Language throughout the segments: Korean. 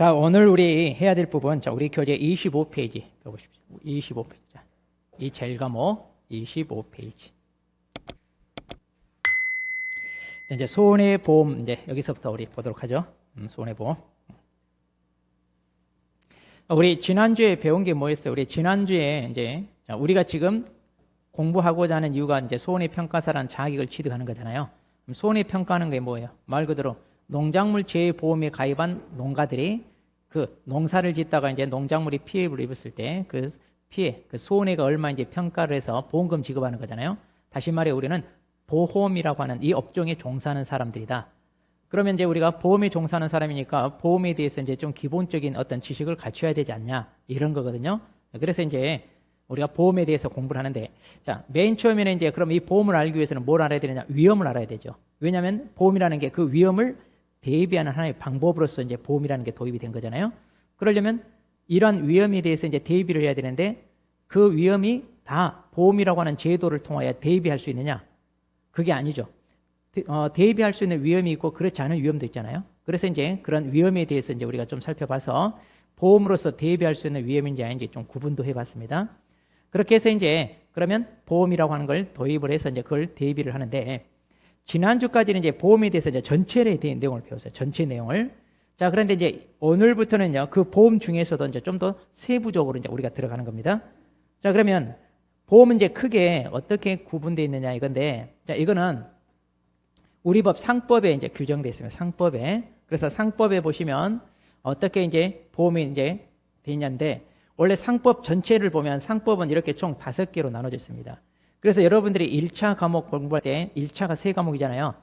자, 오늘 우리 해야 될 부분, 자, 우리 교재 25페이지 펴보십시오. 25페이지. 자, 이 제일 과목 25페이지. 이제 손해보험, 이제 여기서부터 우리 보도록 하죠. 손해보험. 우리 지난주에 배운 게 뭐였어요? 우리 지난주에 이제, 자, 우리가 지금 공부하고자 하는 이유가 이제 손해평가사라는 자격을 취득하는 거잖아요. 그럼 손해평가하는 게 뭐예요? 말 그대로 농작물 재해보험에 가입한 농가들이 그 농사를 짓다가 이제 농작물이 피해를 입었을 때 그 피해, 그 손해가 얼마인지 평가를 해서 보험금 지급하는 거잖아요. 다시 말해 우리는 보험이라고 하는 이 업종에 종사하는 사람들이다. 그러면 이제 우리가 보험에 종사하는 사람이니까 보험에 대해서 이제 좀 기본적인 어떤 지식을 갖춰야 되지 않냐 이런 거거든요. 그래서 이제 우리가 보험에 대해서 공부를 하는데, 자, 맨 처음에는 이제 그럼 이 보험을 알기 위해서는 뭘 알아야 되느냐? 위험을 알아야 되죠. 왜냐하면 보험이라는 게 그 위험을 대비하는 하나의 방법으로서 이제 보험이라는 게 도입이 된 거잖아요. 그러려면 이러한 위험에 대해서 이제 대비를 해야 되는데 그 위험이 다 보험이라고 하는 제도를 통하여 대비할 수 있느냐? 그게 아니죠. 대비할 수 있는 위험이 있고 그렇지 않은 위험도 있잖아요. 그래서 이제 그런 위험에 대해서 이제 우리가 좀 살펴봐서 보험으로서 대비할 수 있는 위험인지 아닌지 좀 구분도 해봤습니다. 그렇게 해서 이제 그러면 보험이라고 하는 걸 도입을 해서 이제 그걸 대비를 하는데, 지난주까지는 이제 보험에 대해서 이제 전체에 대한 내용을 배웠어요. 전체 내용을. 자, 그런데 이제 오늘부터는요, 그 보험 중에서도 이제 좀 더 세부적으로 이제 우리가 들어가는 겁니다. 자, 그러면 보험은 이제 크게 어떻게 구분되어 있느냐 이건데, 자, 이거는 우리 법 상법에 이제 규정되어 있습니다. 상법에. 그래서 상법에 보시면 어떻게 이제 보험이 이제 되어 있냐인데, 원래 상법 전체를 보면 상법은 이렇게 총 5개로 나눠져 있습니다. 그래서 여러분들이 1차 과목 공부할 때 1차가 3과목이잖아요.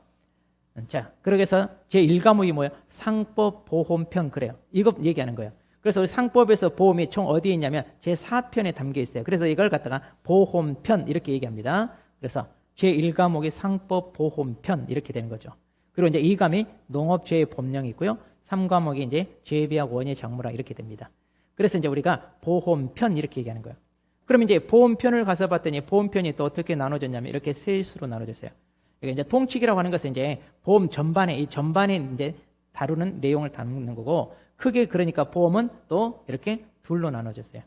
자, 그래서 제1과목이 뭐예요? 상법, 보험편 그래요. 이거 얘기하는 거예요. 그래서 우리 상법에서 보험이 총 어디에 있냐면 제4편에 담겨 있어요. 그래서 이걸 갖다가 보험편 이렇게 얘기합니다. 그래서 제1과목이 상법, 보험편 이렇게 되는 거죠. 그리고 이제 2과목이 농업재해보험령이 있고요. 3과목이 이제 재배하고 원예 작물학 이렇게 됩니다. 그래서 이제 우리가 보험편 이렇게 얘기하는 거예요. 그럼 이제 보험편을 가서 봤더니 보험편이 또 어떻게 나눠졌냐면 이렇게 셋으로 나눠졌어요. 이게 이제 통칙이라고 하는 것은 이제 보험 전반에, 이 전반에 이제 다루는 내용을 다루는 거고, 크게 그러니까 보험은 또 이렇게 둘로 나눠졌어요.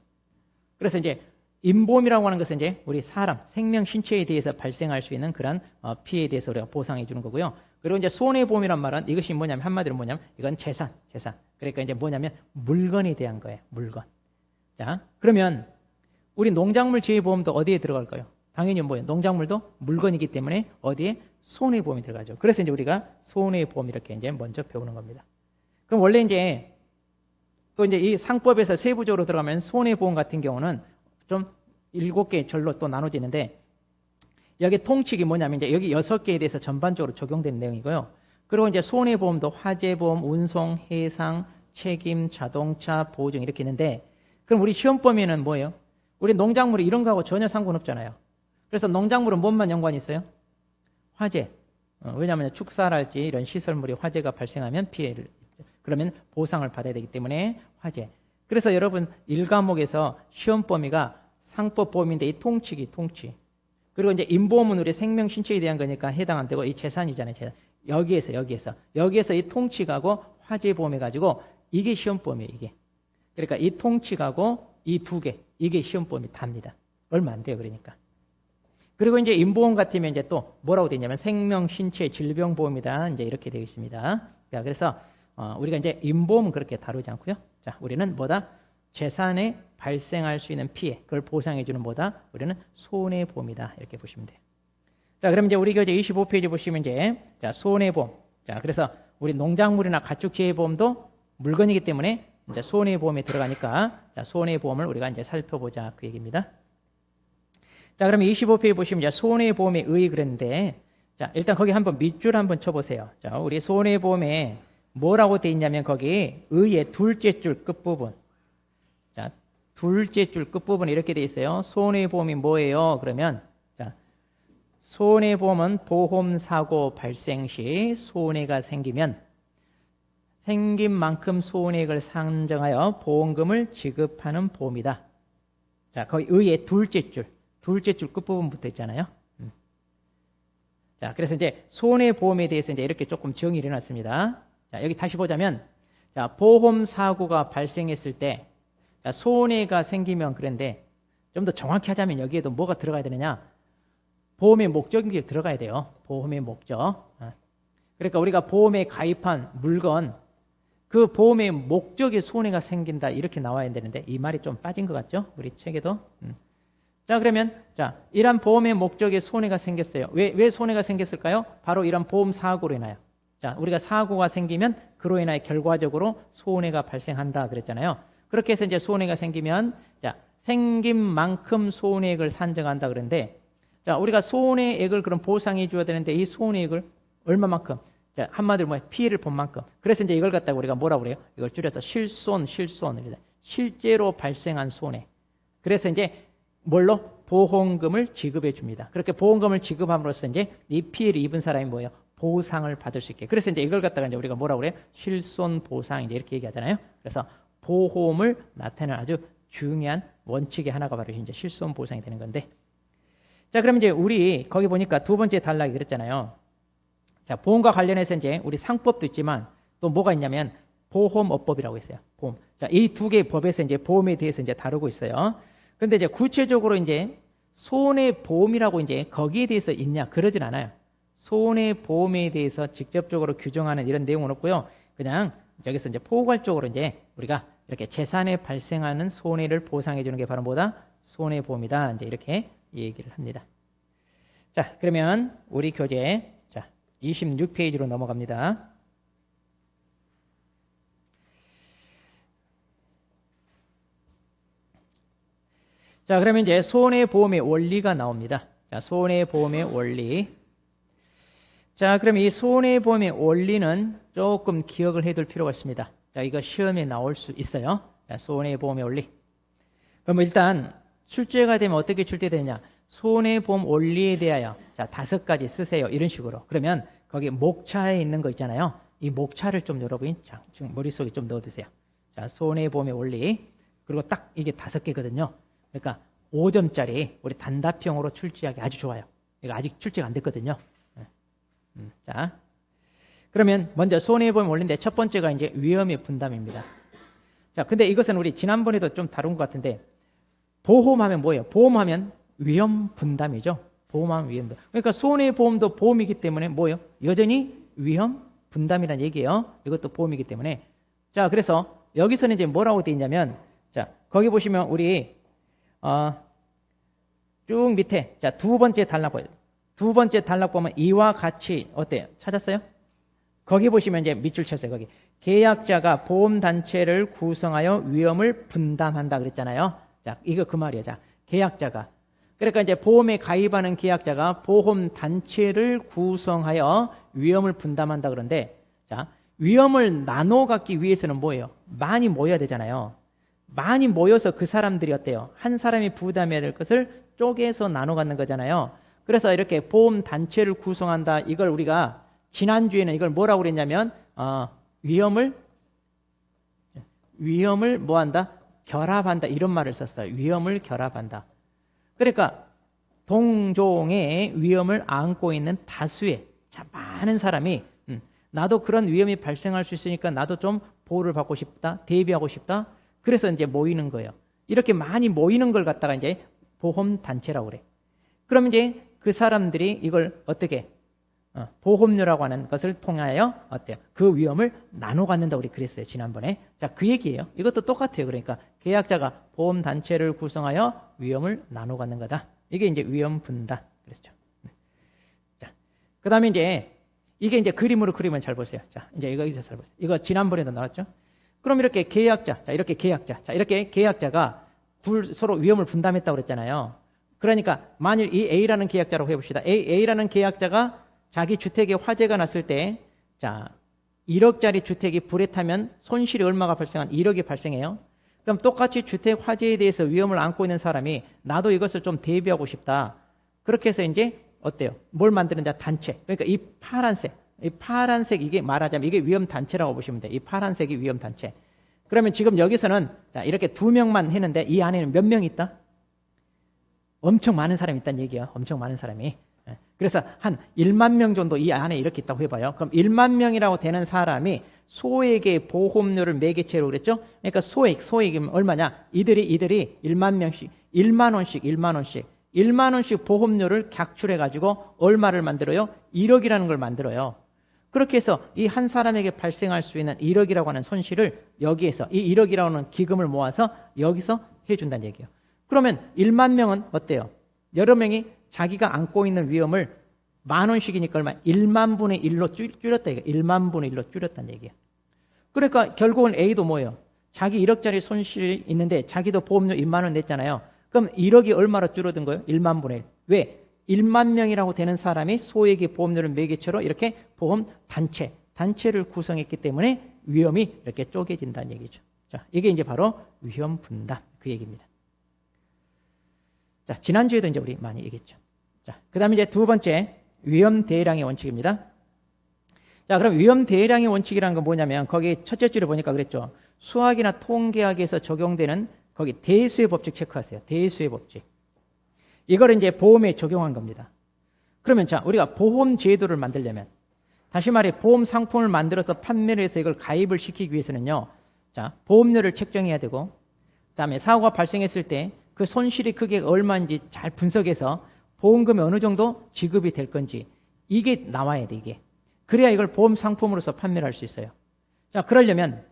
그래서 이제 인보험이라고 하는 것은 이제 우리 사람, 생명, 신체에 대해서 발생할 수 있는 그런 피해에 대해서 우리가 보상해 주는 거고요. 그리고 이제 손해보험이란 말은 이것이 뭐냐면 한마디로 뭐냐면 이건 재산. 그러니까 이제 뭐냐면 물건에 대한 거예요. 물건. 자, 그러면 우리 농작물 재해보험도 어디에 들어갈까요? 당연히 뭐예요? 농작물도 물건이기 때문에 어디에? 손해보험이 들어가죠. 그래서 이제 우리가 손해보험 이렇게 이제 먼저 배우는 겁니다. 그럼 원래 이제 또 이제 이 상법에서 세부적으로 들어가면 손해보험 같은 경우는 좀 7개 절로 또 나눠지는데, 여기 통칙이 뭐냐면 이제 여기 6개에 대해서 전반적으로 적용되는 내용이고요. 그리고 이제 손해보험도 화재보험, 운송, 해상, 책임, 자동차, 보증 이렇게 있는데, 그럼 우리 시험 범위는 뭐예요? 우리 농작물이 이런 거하고 전혀 상관없잖아요. 그래서 농작물은 뭔만 연관이 있어요? 화재. 왜냐하면 축사랄지 이런 시설물이 화재가 발생하면 피해를, 그러면 보상을 받아야 되기 때문에 화재. 그래서 여러분 1과목에서 시험 범위가 상법 보험인데 이 통칙이 통칙. 그리고 이제 인보험은 우리 생명 신체에 대한 거니까 해당 안 되고 이 재산이잖아요. 재산. 여기에서 이 통칙하고 화재 보험해 가지고 이게 시험 범위예요. 이게. 그러니까 이 통칙하고 이 2개 이게 시험 범위 답니다. 얼마 안 돼요. 그러니까. 그리고 이제 인보험 같으면 이제 또 뭐라고 되어 있냐면 생명 신체 질병 보험이다. 이제 이렇게 되어 있습니다. 자, 그래서 우리가 이제 인보험은 그렇게 다루지 않고요. 자, 우리는 뭐다? 재산에 발생할 수 있는 피해, 그걸 보상해 주는 뭐다? 우리는 손해보험이다. 이렇게 보시면 돼요. 자, 그럼 이제 우리 교재 25페이지 보시면 이제 자, 손해보험. 자, 그래서 우리 농작물이나 가축재해보험도 물건이기 때문에 이제 손해보험에 들어가니까 자, 손해보험을 우리가 이제 살펴보자 그 얘기입니다. 자, 그러면 25페이지 보시면 이제 손해보험의 의 그랬는데, 자, 일단 거기 한번 밑줄 한번 쳐보세요. 자, 우리 손해보험에 뭐라고 돼 있냐면 거기 의의 둘째 줄 끝부분. 자, 둘째 줄 끝부분에 이렇게 돼 있어요. 손해보험이 뭐예요? 그러면 자, 손해보험은 보험사고 발생 시 손해가 생기면 생긴 만큼 손해액을 산정하여 보험금을 지급하는 보험이다. 자, 거기 의의 둘째 줄 끝부분 붙어 있잖아요. 자, 그래서 이제 손해보험에 대해서 이제 이렇게 조금 정의를 해놨습니다. 자, 여기 다시 보자면 자, 보험 사고가 발생했을 때 자, 손해가 생기면 그런데 좀 더 정확히 하자면 여기에도 뭐가 들어가야 되느냐? 보험의 목적이 들어가야 돼요. 보험의 목적. 그러니까 우리가 보험에 가입한 물건 그 보험의 목적에 손해가 생긴다 이렇게 나와야 되는데 이 말이 좀 빠진 것 같죠? 우리 책에도. 자, 그러면 자, 이런 보험의 목적에 손해가 생겼어요. 왜 손해가 생겼을까요? 바로 이런 보험 사고로 인하여. 자, 우리가 사고가 생기면 그로 인하여 결과적으로 손해가 발생한다 그랬잖아요. 그렇게 해서 이제 손해가 생기면 자, 생긴 만큼 손해액을 산정한다 그랬는데 자, 우리가 손해액을 그럼 보상해 줘야 되는데 이 손해액을 얼마만큼? 자, 한마디로 뭐야? 피해를 본 만큼. 그래서 이제 이걸 갖다가 우리가 뭐라고 그래요? 이걸 줄여서 실손. 실제로 발생한 손해. 그래서 이제 뭘로? 보험금을 지급해 줍니다. 그렇게 보험금을 지급함으로써 이제 이 피해를 입은 사람이 뭐예요? 보상을 받을 수 있게. 그래서 이제 이걸 갖다가 이제 우리가 뭐라고 그래요? 실손 보상 이제 이렇게 얘기하잖아요. 그래서 보험을 나타내는 아주 중요한 원칙의 하나가 바로 이제 실손 보상이 되는 건데. 자, 그럼 이제 우리 거기 보니까 두 번째 단락이 그랬잖아요. 자, 보험과 관련해서 이제 우리 상법도 있지만 또 뭐가 있냐면 보험업법이라고 있어요. 보험. 자, 이 두 개의 법에서 이제 보험에 대해서 이제 다루고 있어요. 근데 이제 구체적으로 이제 손해보험이라고 이제 거기에 대해서 있냐? 그러진 않아요. 손해보험에 대해서 직접적으로 규정하는 이런 내용은 없고요. 그냥 여기서 이제 포괄적으로 이제 우리가 이렇게 재산에 발생하는 손해를 보상해 주는 게 바로 뭐다? 손해보험이다. 이제 이렇게 얘기를 합니다. 자, 그러면 우리 교재 자, 26페이지로 넘어갑니다. 자, 그러면 이제 손해보험의 원리가 나옵니다. 자, 손해보험의 원리. 자, 그럼 이 손해보험의 원리는 조금 기억을 해둘 필요가 있습니다. 자, 이거 시험에 나올 수 있어요. 자, 손해보험의 원리. 그럼 일단 출제가 되면 어떻게 출제되느냐? 손해보험 원리에 대하여 자, 5가지 쓰세요. 이런 식으로. 그러면 거기 목차에 있는 거 있잖아요. 이 목차를 좀 여러분이 지금 머릿속에 좀 넣어두세요. 자, 손해보험의 원리. 그리고 딱 이게 5개거든요. 그러니까 5점짜리 우리 단답형으로 출제하기 아주 좋아요. 이거 아직 출제가 안 됐거든요. 자, 그러면 먼저 손해보험 원리인데 첫 번째가 이제 위험의 분담입니다. 자, 근데 이것은 우리 지난번에도 좀 다룬 것 같은데 보험하면 뭐예요? 보험하면 위험 분담이죠. 보험하면 위험 분담. 그러니까 손해보험도 보험이기 때문에 뭐예요? 여전히 위험 분담이라는 얘기예요. 이것도 보험이기 때문에. 자, 그래서 여기서는 이제 뭐라고 되어 있냐면 자, 거기 보시면 우리 쭉 밑에 자, 두 번째 단락 보여요. 두 번째 단락 보면 이와 같이 어때요? 찾았어요? 거기 보시면 이제 밑줄 쳤어요. 거기 계약자가 보험단체를 구성하여 위험을 분담한다 그랬잖아요. 자, 이거 그 말이에요. 자, 계약자가 그러니까 이제 보험에 가입하는 계약자가 보험단체를 구성하여 위험을 분담한다 그런데 자, 위험을 나눠 갖기 위해서는 뭐예요? 많이 모여야 되잖아요. 많이 모여서 그 사람들이 어때요? 한 사람이 부담해야 될 것을 쪼개서 나눠 갖는 거잖아요. 그래서 이렇게 보험 단체를 구성한다. 이걸 우리가 지난주에는 이걸 뭐라고 그랬냐면 위험을 뭐한다? 결합한다. 이런 말을 썼어요. 위험을 결합한다. 그러니까 동종의 위험을 안고 있는 다수의 자, 많은 사람이 나도 그런 위험이 발생할 수 있으니까 나도 좀 보호를 받고 싶다. 대비하고 싶다. 그래서 이제 모이는 거예요. 이렇게 많이 모이는 걸 갖다가 이제 보험 단체라고 그래. 그럼 이제 그 사람들이 이걸 어떻게 보험료라고 하는 것을 통하여 어때요? 그 위험을 나눠 갖는다 우리 그랬어요. 지난번에. 자, 그 얘기예요. 이것도 똑같아요. 그러니까 계약자가 보험 단체를 구성하여 위험을 나눠 갖는 거다. 이게 이제 위험 분담 그랬죠. 자, 그다음에 이제 이게 이제 그림으로 그리면 잘 보세요. 자, 이제 이거 잘 보세요. 이거 지난번에도 나왔죠. 그럼 이렇게 계약자, 자, 이렇게 계약자, 자, 이렇게 계약자가 서로 위험을 분담했다고 그랬잖아요. 그러니까 만일 이 A라는 계약자라고 해봅시다. A라는 계약자가 자기 주택에 화재가 났을 때, 자, 1억짜리 주택이 불에 타면 손실이 얼마가 발생한 1억이 발생해요. 그럼 똑같이 주택 화재에 대해서 위험을 안고 있는 사람이 나도 이것을 좀 대비하고 싶다. 그렇게 해서 이제 어때요? 뭘 만드는지 단체. 그러니까 이 파란색 이게 말하자면 이게 위험 단체라고 보시면 돼요. 이 파란색이 위험 단체. 그러면 지금 여기서는 자, 이렇게 2명만 했는데 이 안에는 몇 명이 있다? 엄청 많은 사람이 있다는 얘기예요. 엄청 많은 사람이. 그래서 한 1만 명 정도 이 안에 이렇게 있다고 해봐요. 그럼 1만 명이라고 되는 사람이 소액의 보험료를 매개체로 그랬죠? 그러니까 소액이면 얼마냐? 이들이 1만 명씩 1만 원씩 보험료를 객출해가지고 얼마를 만들어요? 1억이라는 걸 만들어요. 그렇게 해서 이 한 사람에게 발생할 수 있는 1억이라고 하는 손실을 여기에서 이 1억이라고 하는 기금을 모아서 여기서 해준다는 얘기예요. 그러면 1만 명은 어때요? 여러 명이 자기가 안고 있는 위험을 10,000원씩이니까 얼마? 1만 분의 1로 줄였다. 1만 분의 1로 줄였다는 얘기예요. 그러니까 결국은 A도 뭐예요? 자기 1억짜리 손실이 있는데 자기도 보험료 2만 원 냈잖아요. 그럼 1억이 얼마로 줄어든 거예요? 1만 분의 1. 왜? 1만 명이라고 되는 사람이 소액의 보험료를 매개체로 이렇게 보험 단체를 구성했기 때문에 위험이 이렇게 쪼개진다는 얘기죠. 자, 이게 이제 바로 위험 분담 그 얘기입니다. 자, 지난주에도 이제 우리 많이 얘기했죠. 자, 그다음에 이제 두 번째 위험 대량의 원칙입니다. 자, 그럼 위험 대량의 원칙이라는 건 뭐냐면 거기 첫째 줄에 보니까 그랬죠. 수학이나 통계학에서 적용되는 거기 대수의 법칙 체크하세요. 대수의 법칙. 이걸 이제 보험에 적용한 겁니다. 그러면 자, 우리가 보험 제도를 만들려면 다시 말해 보험 상품을 만들어서 판매를 해서 이걸 가입을 시키기 위해서는요. 자, 보험료를 책정해야 되고 그다음에 사고가 발생했을 때 그 손실의 크기가 얼마인지 잘 분석해서 보험금이 어느 정도 지급이 될 건지 이게 나와야 돼, 이게. 그래야 이걸 보험 상품으로서 판매를 할 수 있어요. 자, 그러려면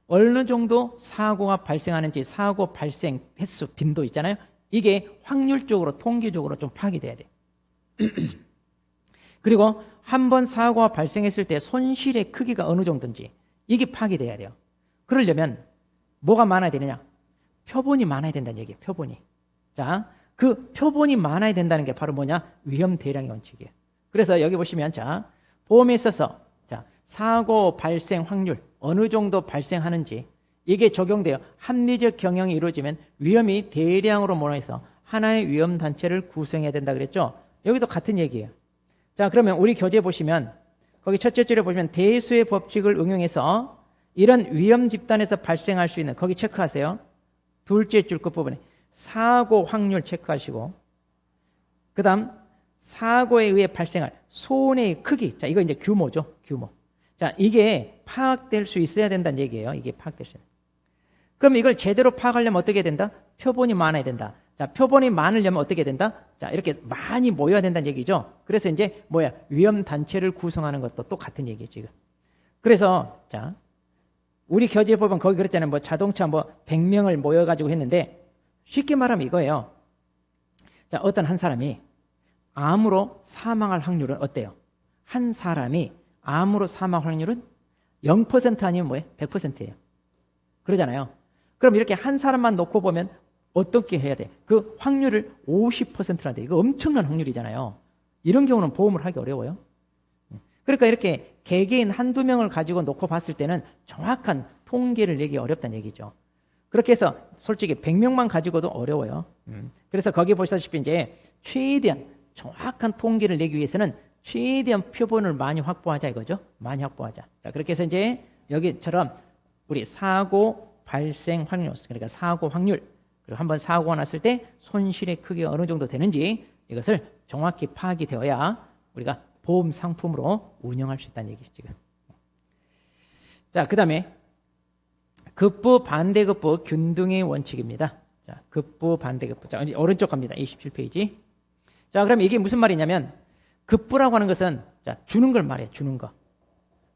어느 정도 사고가 발생하는지 사고 발생 횟수, 빈도 있잖아요. 이게 확률적으로 통계적으로 좀 파악이 돼야 돼. 그리고 한 번 사고가 발생했을 때 손실의 크기가 어느 정도인지 이게 파악이 돼야 돼요. 그러려면 뭐가 많아야 되느냐? 표본이 많아야 된다는 얘기예요. 표본이. 자, 그 표본이 많아야 된다는 게 바로 뭐냐? 위험 대량의 원칙이에요. 그래서 여기 보시면 자, 보험에 있어서 자, 사고 발생 확률 어느 정도 발생하는지 이게 적용돼요. 합리적 경영이 이루어지면 위험이 대량으로 모여서 하나의 위험 단체를 구성해야 된다 그랬죠. 여기도 같은 얘기예요. 자, 그러면 우리 교재 보시면 거기 첫째 줄에 보시면 대수의 법칙을 응용해서 이런 위험 집단에서 발생할 수 있는 거기 체크하세요. 둘째 줄 끝부분에 사고 확률 체크하시고 그다음 사고에 의해 발생할 손해의 크기. 자, 이거 이제 규모죠. 규모. 자, 이게 파악될 수 있어야 된다는 얘기예요. 이게 파악될 수 있어야. 그럼 이걸 제대로 파악하려면 어떻게 된다? 표본이 많아야 된다. 자, 표본이 많으려면 어떻게 된다? 자, 이렇게 많이 모여야 된다는 얘기죠. 그래서 이제 위험 단체를 구성하는 것도 또 같은 얘기예요, 지금. 그래서 자, 우리 교재 보면 거기 그랬잖아요. 자동차 100명을 모여가지고 했는데 쉽게 말하면 이거예요. 자, 어떤 한 사람이 암으로 사망할 확률은 어때요? 한 사람이 암으로 사망 확률은 0% 아니면 100%예요. 그러잖아요. 그럼 이렇게 한 사람만 놓고 보면 어떻게 해야 돼? 그 확률을 50%라는데 이거 엄청난 확률이잖아요. 이런 경우는 보험을 하기 어려워요. 그러니까 이렇게 개개인 한두 명을 가지고 놓고 봤을 때는 정확한 통계를 내기 어렵다는 얘기죠. 그렇게 해서 솔직히 100명만 가지고도 어려워요. 그래서 거기 보시다시피 이제 최대한 정확한 통계를 내기 위해서는 최대한 표본을 많이 확보하자 이거죠. 많이 확보하자. 자, 그렇게 해서 이제 여기처럼 우리 사고 발생 확률, 그러니까 사고 확률, 그리고 한번 사고가 났을 때 손실의 크기가 어느 정도 되는지 이것을 정확히 파악이 되어야 우리가 보험 상품으로 운영할 수 있다는 얘기죠, 지금. 자, 그 다음에 급부, 반대급부, 균등의 원칙입니다. 자, 급부, 반대급부. 자, 이제 오른쪽 갑니다. 27페이지. 자, 그럼 이게 무슨 말이냐면 급부라고 하는 것은 자, 주는 걸 말해, 주는 거.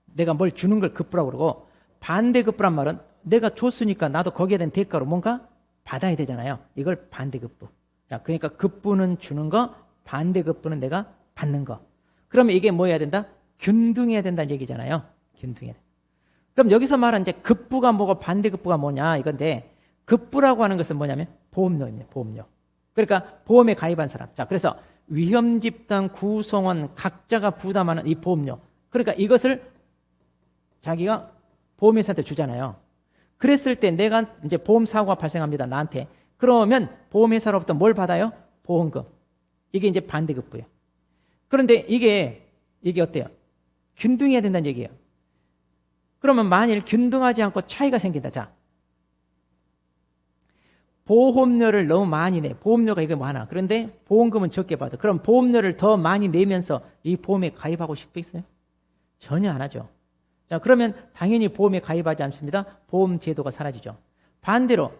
내가 뭘 주는 걸 급부라고 그러고 반대급부란 말은 내가 줬으니까 나도 거기에 대한 대가로 뭔가 받아야 되잖아요. 이걸 반대급부. 자, 그러니까 급부는 주는 거, 반대급부는 내가 받는 거. 그러면 이게 뭐 해야 된다? 균등해야 된다는 얘기잖아요. 균등해야 된다. 그럼 여기서 말한 이제 급부가 뭐고 반대급부가 뭐냐 이건데 급부라고 하는 것은 뭐냐면 보험료입니다. 보험료. 그러니까 보험에 가입한 사람. 자, 그래서 위험 집단 구성원 각자가 부담하는 이 보험료. 그러니까 이것을 자기가 보험회사한테 주잖아요. 그랬을 때 내가 이제 보험 사고가 발생합니다. 나한테. 그러면 보험회사로부터 뭘 받아요? 보험금. 이게 이제 반대급부예요. 그런데 이게 어때요? 균등해야 된다는 얘기예요. 그러면 만일 균등하지 않고 차이가 생긴다. 자, 보험료를 너무 많이 내. 보험료가 이게 많아. 그런데 보험금은 적게 받아. 그럼 보험료를 더 많이 내면서 이 보험에 가입하고 싶겠어요? 전혀 안 하죠. 자, 그러면 당연히 보험에 가입하지 않습니다. 보험 제도가 사라지죠. 반대로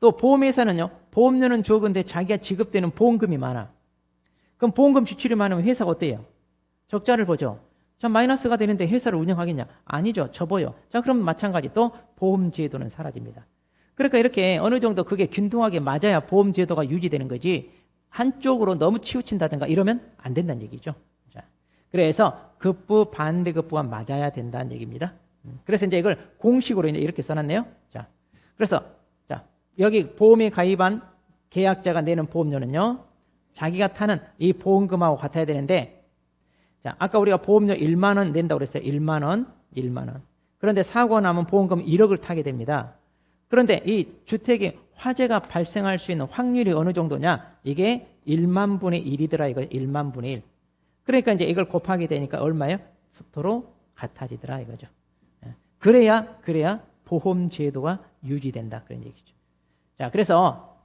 또 보험회사는요, 보험료는 적은데 자기가 지급되는 보험금이 많아. 그럼 보험금 지출이 많으면 회사가 어때요? 적자를 보죠. 자, 마이너스가 되는데 회사를 운영하겠냐? 아니죠. 접어요. 자, 그럼 마찬가지 또 보험 제도는 사라집니다. 그러니까 이렇게 어느 정도 그게 균등하게 맞아야 보험 제도가 유지되는 거지, 한쪽으로 너무 치우친다든가 이러면 안 된다는 얘기죠. 자, 그래서 급부 반대급부가 맞아야 된다는 얘기입니다. 그래서 이제 이걸 공식으로 이제 이렇게 써놨네요. 자, 그래서 자, 여기 보험에 가입한 계약자가 내는 보험료는요, 자기가 타는 이 보험금하고 같아야 되는데, 자, 아까 우리가 보험료 1만 원 낸다고 그랬어요. 1만 원. 그런데 사고가 나면 보험금 1억을 타게 됩니다. 그런데 이 주택에 화재가 발생할 수 있는 확률이 어느 정도냐? 이게 1만 분의 1이더라 이거. 1만 분의 1. 그러니까 이제 이걸 곱하게 되니까 얼마예요? 서로 같아지더라 이거죠. 그래야 보험 제도가 유지된다 그런 얘기죠. 자, 그래서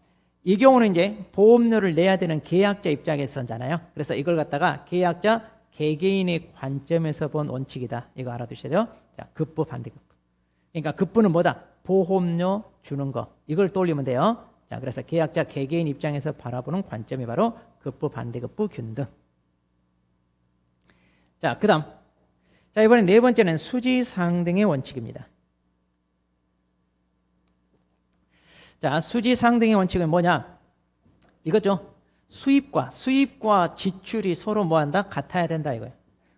이 경우는 이제 보험료를 내야 되는 계약자 입장에서잖아요. 그래서 이걸 갖다가 계약자 개개인의 관점에서 본 원칙이다. 이거 알아두셔야 돼요. 자, 급부 반대급부. 그러니까 급부는 뭐다? 보험료 주는 거. 이걸 떠올리면 돼요. 자, 그래서 계약자 개개인 입장에서 바라보는 관점이 바로 급부 반대급부 균등. 자, 그다음. 자, 이번엔 네 번째는 수지상등의 원칙입니다. 자, 수지상등의 원칙은 뭐냐? 이거죠. 수입과 지출이 서로 뭐한다? 같아야 된다 이거예요.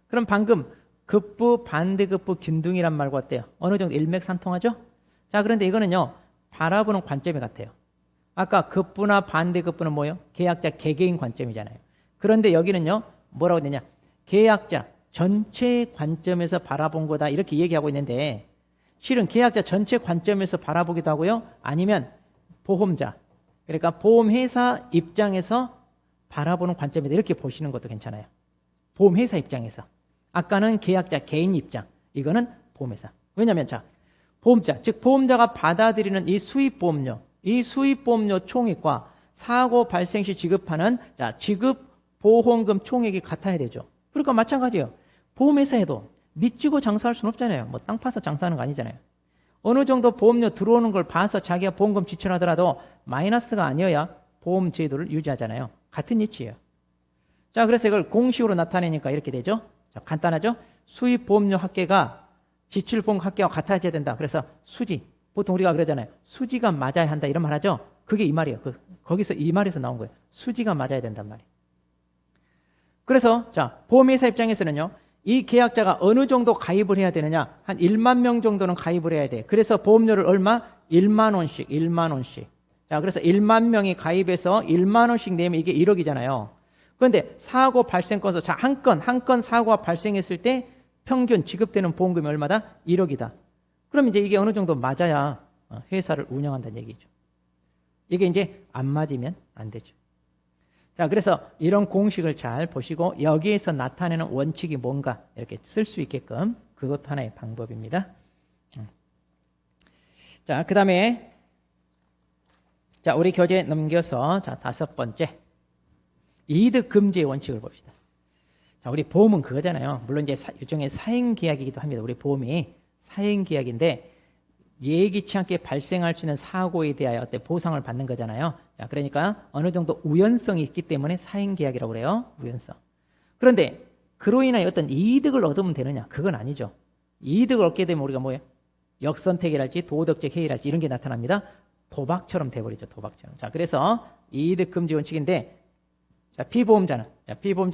그럼 방금 급부 반대급부 균등이란 말과 어때요? 어느 정도 일맥상통하죠? 자, 그런데 이거는요, 바라보는 관점이 같아요. 아까 급부나 반대급부는 뭐예요? 계약자 개개인 관점이잖아요. 그런데 여기는요, 뭐라고 되냐? 계약자 전체 관점에서 바라본 거다 이렇게 얘기하고 있는데, 실은 계약자 전체 관점에서 바라보기도 하고요, 아니면 보험자, 그러니까 보험회사 입장에서 바라보는 관점이다 이렇게 보시는 것도 괜찮아요. 보험회사 입장에서. 아까는 계약자 개인 입장, 이거는 보험회사. 왜냐하면 자, 보험자, 즉 보험자가 받아들이는 이 수입보험료, 이 수입보험료 총액과 사고 발생 시 지급하는 자, 지급 보험금 총액이 같아야 되죠. 그러니까 마찬가지예요. 보험회사에도 믿지고 장사할 수는 없잖아요. 뭐 땅 파서 장사하는 거 아니잖아요. 어느 정도 보험료 들어오는 걸 봐서 자기가 보험금 지출하더라도 마이너스가 아니어야 보험 제도를 유지하잖아요. 같은 이치예요. 자, 그래서 이걸 공식으로 나타내니까 이렇게 되죠. 자, 간단하죠? 수입 보험료 합계가 지출 보험 합계와 같아져야 된다. 그래서 수지. 보통 우리가 그러잖아요. 수지가 맞아야 한다 이런 말 하죠. 그게 이 말이에요. 거기서 이 말에서 나온 거예요. 수지가 맞아야 된단 말이에요. 그래서 자, 보험회사 입장에서는요, 이 계약자가 어느 정도 가입을 해야 되느냐? 한 1만 명 정도는 가입을 해야 돼. 그래서 보험료를 얼마? 1만 원씩. 자, 그래서 1만 명이 가입해서 1만 원씩 내면 이게 1억이잖아요. 그런데 사고 발생 건수, 자, 한 건 사고가 발생했을 때 평균 지급되는 보험금이 얼마다? 1억이다. 그럼 이제 이게 어느 정도 맞아야 회사를 운영한다는 얘기죠. 이게 이제 안 맞으면 안 되죠. 자, 그래서 이런 공식을 잘 보시고 여기에서 나타내는 원칙이 뭔가 이렇게 쓸 수 있게끔 그것도 하나의 방법입니다. 자, 그 다음에 자, 우리 교재 넘겨서 자, 5번째 이득 금지의 원칙을 봅시다. 자, 우리 보험은 그거잖아요. 물론 이제 일종의 사행계약이기도 합니다. 우리 보험이 사행계약인데 예기치 않게 발생할 수 있는 사고에 대하여 어때 보상을 받는 거잖아요. 자, 그러니까 어느 정도 우연성이 있기 때문에 사행계약이라고 그래요. 우연성. 그런데 그로 인하여 어떤 이득을 얻으면 되느냐? 그건 아니죠. 이득을 얻게 되면 우리가 뭐예요? 역선택이랄지 도덕적 해이랄지 이런 게 나타납니다. 도박처럼 돼버리죠. 도박처럼. 자, 그래서 이득 금지 원칙인데, 자, 피보험자는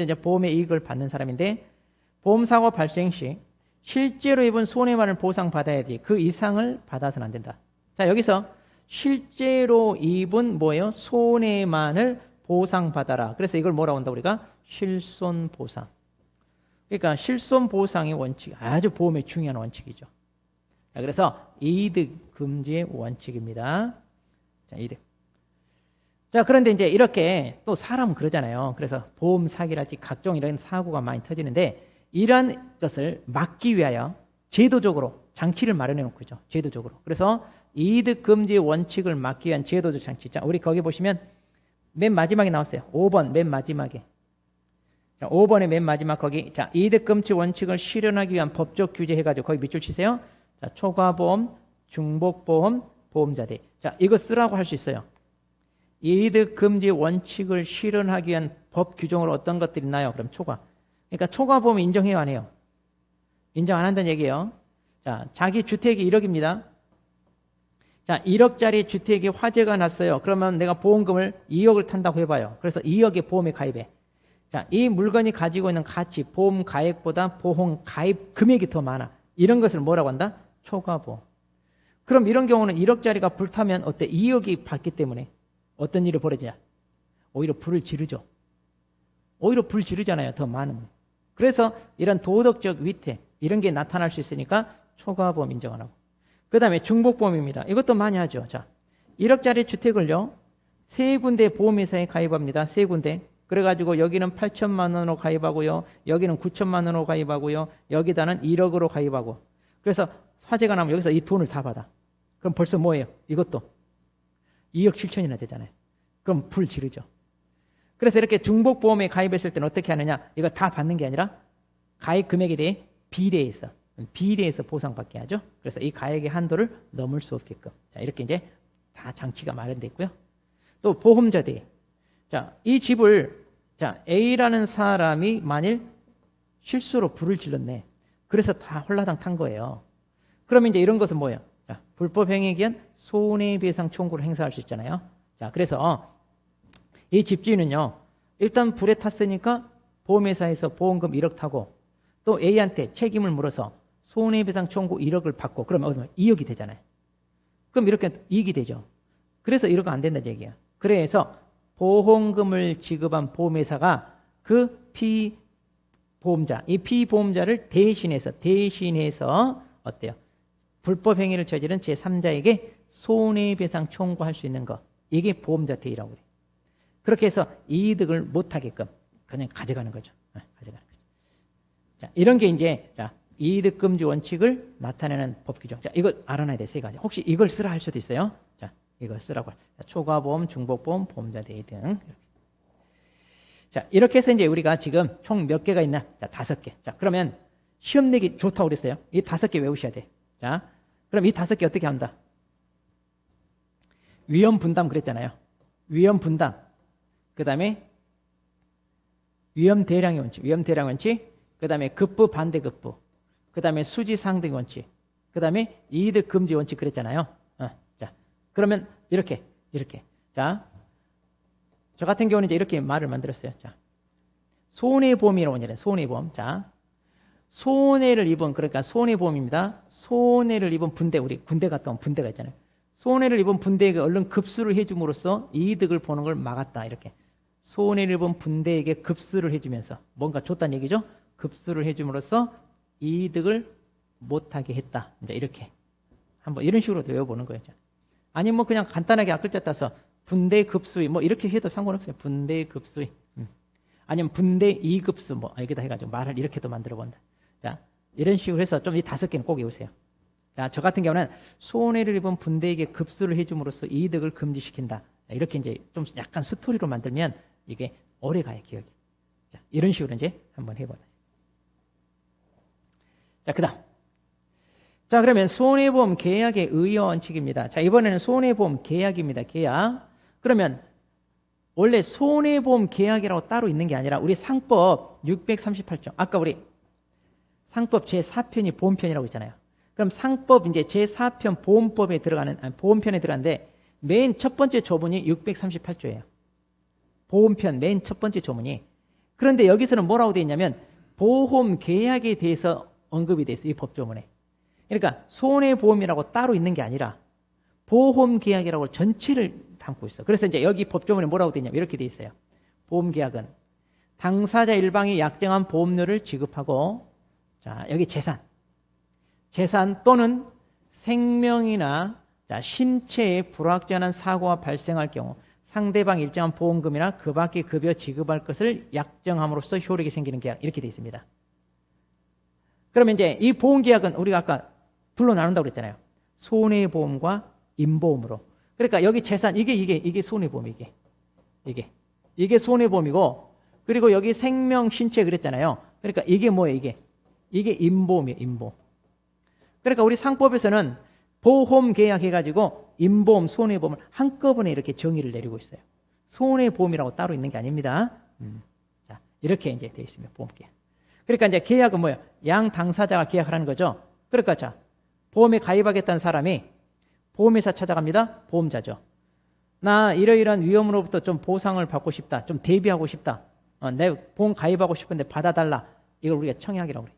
이제 보험의 이익을 받는 사람인데, 보험사고 발생 시 실제로 입은 손해만을 보상받아야 돼. 그 이상을 받아서는 안 된다. 자, 여기서 실제로 입은 뭐예요? 손해만을 보상받아라. 그래서 이걸 뭐라고 한다 우리가? 실손보상. 그러니까 실손보상의 원칙, 아주 보험의 중요한 원칙이죠. 자, 그래서 이득 금지의 원칙입니다. 자, 이득. 자, 그런데 이제 이렇게 또 사람은 그러잖아요. 그래서 보험 사기랄지 각종 이런 사고가 많이 터지는데, 이러한 것을 막기 위하여 제도적으로 장치를 마련해 놓고 있죠. 제도적으로. 그래서 이득 금지 원칙을 막기 위한 제도적 장치. 자, 우리 거기 보시면 맨 마지막에 나왔어요. 5번 맨 마지막에. 자, 5번의 맨 마지막 거기. 자, 이득 금지 원칙을 실현하기 위한 법적 규제 해가지고 거기 밑줄 치세요. 자, 초과보험, 중복보험, 보험자대. 자, 이거 쓰라고 할 수 있어요. 이득 금지 원칙을 실현하기 위한 법 규정으로 어떤 것들이 있나요? 그럼 초과. 그러니까 초과보험 인정해요, 안 해요? 인정 안 한다는 얘기예요. 자, 자기 주택이 1억입니다. 자, 1억짜리 주택에 화재가 났어요. 그러면 내가 보험금을 2억을 탄다고 해봐요. 그래서 2억의 보험에 가입해. 자, 이 물건이 가지고 있는 가치, 보험 가액보다 보험 가입 금액이 더 많아. 이런 것을 뭐라고 한다? 초과보험. 그럼 이런 경우는 1억짜리가 불타면 어때? 2억이 받기 때문에 어떤 일이 벌어지냐? 오히려 불을 지르죠. 오히려 불 지르잖아요. 더 많은. 그래서 이런 도덕적 위태 이런 게 나타날 수 있으니까 초과보험 인정 안 하고. 그 다음에 중복보험입니다. 이것도 많이 하죠. 자, 1억짜리 주택을요. 3군데 보험회사에 가입합니다. 3군데. 그래가지고 여기는 8천만 원으로 가입하고요. 여기는 9천만 원으로 가입하고요. 여기다는 1억으로 가입하고. 그래서 화재가 나면 여기서 이 돈을 다 받아. 그럼 벌써 뭐예요? 이것도 2억 7천이나 되잖아요. 그럼 불 지르죠. 그래서 이렇게 중복보험에 가입했을 때는 어떻게 하느냐? 이거 다 받는 게 아니라 가입 금액에 대해 비례해서 보상받게 하죠. 그래서 이 가액의 한도를 넘을 수 없게끔. 자, 이렇게 이제 다 장치가 마련되어 있고요. 또 보험자대. 자, 이 집을 자, A라는 사람이 만일 실수로 불을 질렀네. 그래서 다 홀라당 탄 거예요. 그러면 이제 이런 것은 뭐예요? 자, 불법 행위에 의한 손해배상 청구를 행사할 수 있잖아요. 자, 그래서 이 집주인은요, 일단 불에 탔으니까 보험회사에서 보험금 1억 타고 또 A한테 책임을 물어서 손해배상 청구 1억을 받고 그러면 2억이 되잖아요. 그럼 이렇게 이익이 되죠. 그래서 1억 안 된다는 얘기야. 그래서 보험금을 지급한 보험회사가 그 피보험자, 이 피보험자를 대신해서 어때요? 불법 행위를 저지른 제3자에게 손해배상 청구할 수 있는 거. 이게 보험자 대의라고 그래요. 그렇게 해서 이득을 못하게끔 그냥 가져가는 거죠. 가져가는 거죠. 자, 이런 게 이제 자, 이득 금지 원칙을 나타내는 법 규정. 자, 이거 알아놔야 돼. 3가지. 혹시 이걸 쓰라 할 수도 있어요. 자, 이걸 쓰라고. 자, 초과보험, 중복보험, 보험자 대의 등. 이렇게. 자, 이렇게 해서 이제 우리가 지금 총 몇 개가 있나? 자, 5개. 자, 그러면 시험 내기 좋다고 그랬어요. 이 5개 외우셔야 돼. 자, 그럼 이 5개 어떻게 한다? 위험 분담 그랬잖아요. 위험 분담. 그 다음에 위험 대량의 원칙. 그 다음에 급부 반대 급부. 그 다음에 수지 상등 원칙. 그 다음에 이득 금지 원칙 그랬잖아요. 자, 그러면 이렇게. 자, 저 같은 경우는 이제 이렇게 말을 만들었어요. 자, 손해보험이라고 하잖아요. 손해보험. 자, 손해를 입은, 그러니까 손해보험입니다. 손해를 입은 분대, 우리 군대 갔다 온 분대가 있잖아요. 손해를 입은 분대에게 얼른 급수를 해줌으로써 이득을 보는 걸 막았다. 이렇게. 손해를 입은 분대에게 급수를 해주면서 뭔가 줬다는 얘기죠. 급수를 해줌으로써 이득을 못하게 했다. 이제 이렇게. 한번 이런 식으로 외워보는 거예요. 아니면 뭐 그냥 간단하게 앞글자 따서 분대 급수의 뭐 이렇게 해도 상관없어요. 분대 급수의. 아니면 분대 2급수 뭐 여기다 해가지고 말을 이렇게도 만들어 본다. 자, 이런 식으로 해서 좀 이 5개는 꼭 외우세요. 자, 저 같은 경우는 손해를 입은 분대에게 급수를 해줌으로써 이득을 금지시킨다. 이렇게 이제 좀 약간 스토리로 만들면 이게 오래 가요, 기억이. 자, 이런 식으로 이제 한번 해보자. 자, 그 다음. 자, 그러면 손해보험 계약의 의무 원칙입니다. 자, 이번에는 손해보험 계약입니다. 계약. 그러면 원래 손해보험 계약이라고 따로 있는 게 아니라 우리 상법 638조. 아까 우리 상법 제4편이 보험편이라고 있잖아요. 그럼 상법 이제 제4편 보험법에 들어가는, 보험편에 들어가는데 맨 첫 번째 조문이 638조예요. 보험편 맨 첫 번째 조문이. 그런데 여기서는 뭐라고 되어 있냐면 보험 계약에 대해서 언급이 되어 있어요. 이 법조문에. 그러니까 손해보험이라고 따로 있는 게 아니라 보험 계약이라고 전체를 담고 있어. 그래서 이제 여기 법조문에 뭐라고 되어 있냐면 이렇게 되어 있어요. 보험 계약은 당사자 일방이 약정한 보험료를 지급하고, 자, 여기 재산 또는 생명이나 신체에 불확정한 사고가 발생할 경우 상대방이 일정한 보험금이나 그 밖의 급여 지급할 것을 약정함으로써 효력이 생기는 계약, 이렇게 되어 있습니다. 그러면 이제 이 보험계약은 우리가 아까 둘로 나눈다고 그랬잖아요. 손해보험과 임보험으로. 그러니까 여기 재산 이게 손해보험 이게 손해보험이고, 그리고 여기 생명 신체 그랬잖아요. 그러니까 이게 뭐예요? 이게 임보험이에요. 임보험. 그러니까 우리 상법에서는 보험 계약해가지고 임보험, 손해보험을 한꺼번에 이렇게 정의를 내리고 있어요. 손해보험이라고 따로 있는 게 아닙니다. 자, 이렇게 이제 되어 있습니다. 보험 계약. 그러니까 이제 계약은 뭐예요? 양 당사자가 계약하라는 거죠. 그러니까 자, 보험에 가입하겠다는 사람이 보험회사 찾아갑니다. 보험자죠. 나 이러이러한 위험으로부터 좀 보상을 받고 싶다. 좀 대비하고 싶다. 내 보험 가입하고 싶은데 받아달라. 이걸 우리가 청약이라고 그래요.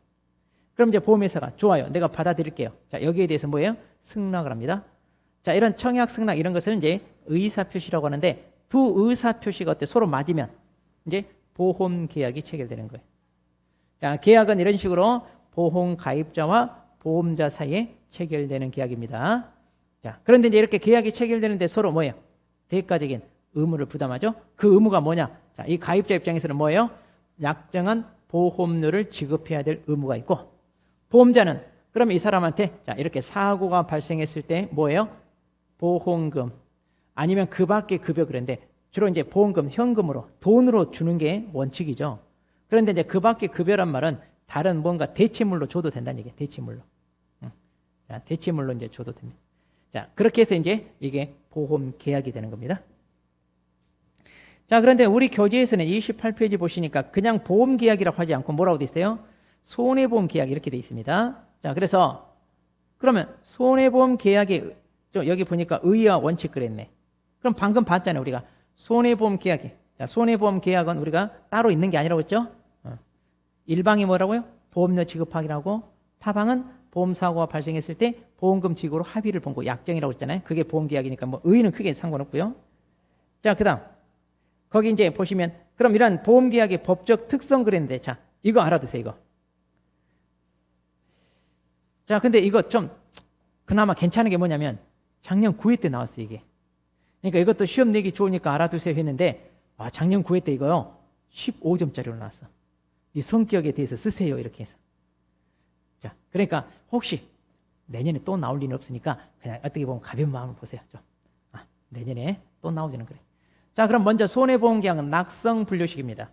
그럼 이제 보험회사가 좋아요. 내가 받아드릴게요. 자, 여기에 대해서 뭐예요? 승낙을 합니다. 자, 이런 청약, 승낙 이런 것을 이제 의사표시라고 하는데, 두 의사표시가 어때? 서로 맞으면 이제 보험 계약이 체결되는 거예요. 자, 계약은 이런 식으로 보험 가입자와 보험자 사이에 체결되는 계약입니다. 자, 그런데 이제 이렇게 계약이 체결되는데 서로 뭐예요? 대가적인 의무를 부담하죠. 그 의무가 뭐냐? 자, 이 가입자 입장에서는 뭐예요? 약정한 보험료를 지급해야 될 의무가 있고, 보험자는 그러면 이 사람한테 자, 이렇게 사고가 발생했을 때 뭐예요? 보험금 아니면 그 밖에 급여. 그런데 주로 이제 보험금 현금으로 돈으로 주는 게 원칙이죠. 그런데 이제 그 밖에 급여란 말은 다른 뭔가 대체물로 줘도 된다는 얘기예요. 대체물로. 자, 대체물로 이제 줘도 됩니다. 자, 그렇게 해서 이제 이게 보험 계약이 되는 겁니다. 자, 그런데 우리 교재에서는 28페이지 보시니까 그냥 보험 계약이라고 하지 않고 뭐라고 돼 있어요? 손해보험 계약 이렇게 돼 있습니다. 자, 그래서 그러면 손해보험 계약에 여기 보니까 의의와 원칙 그랬네. 그럼 방금 봤잖아요. 우리가 손해보험 계약이. 자, 손해보험 계약은 우리가 따로 있는 게 아니라고 했죠? 일방이 뭐라고요? 보험료 지급하기라고, 타방은 보험사고가 발생했을 때 보험금 지급으로 합의를 본 거 약정이라고 했잖아요. 그게 보험 계약이니까 뭐 의의는 크게 상관없고요. 자, 그다음 거기 이제 보시면 그럼 이런 보험 계약의 법적 특성 그랬는데, 자, 이거 알아두세요. 이거. 자, 근데 이거 좀 그나마 괜찮은 게 뭐냐면 작년 9회 때 나왔어요, 이게. 그러니까 이것도 시험 내기 좋으니까 알아두세요 했는데, 작년 9회 때 이거요 15점짜리로 나왔어. 이 성격에 대해서 쓰세요 이렇게 해서. 자, 그러니까 혹시 내년에 또 나올 일은 없으니까 그냥 어떻게 보면 가벼운 마음을 보세요. 좀. 내년에 또 나오지는 그래. 자, 그럼 먼저 손해보험 계약은 낙성 분류식입니다.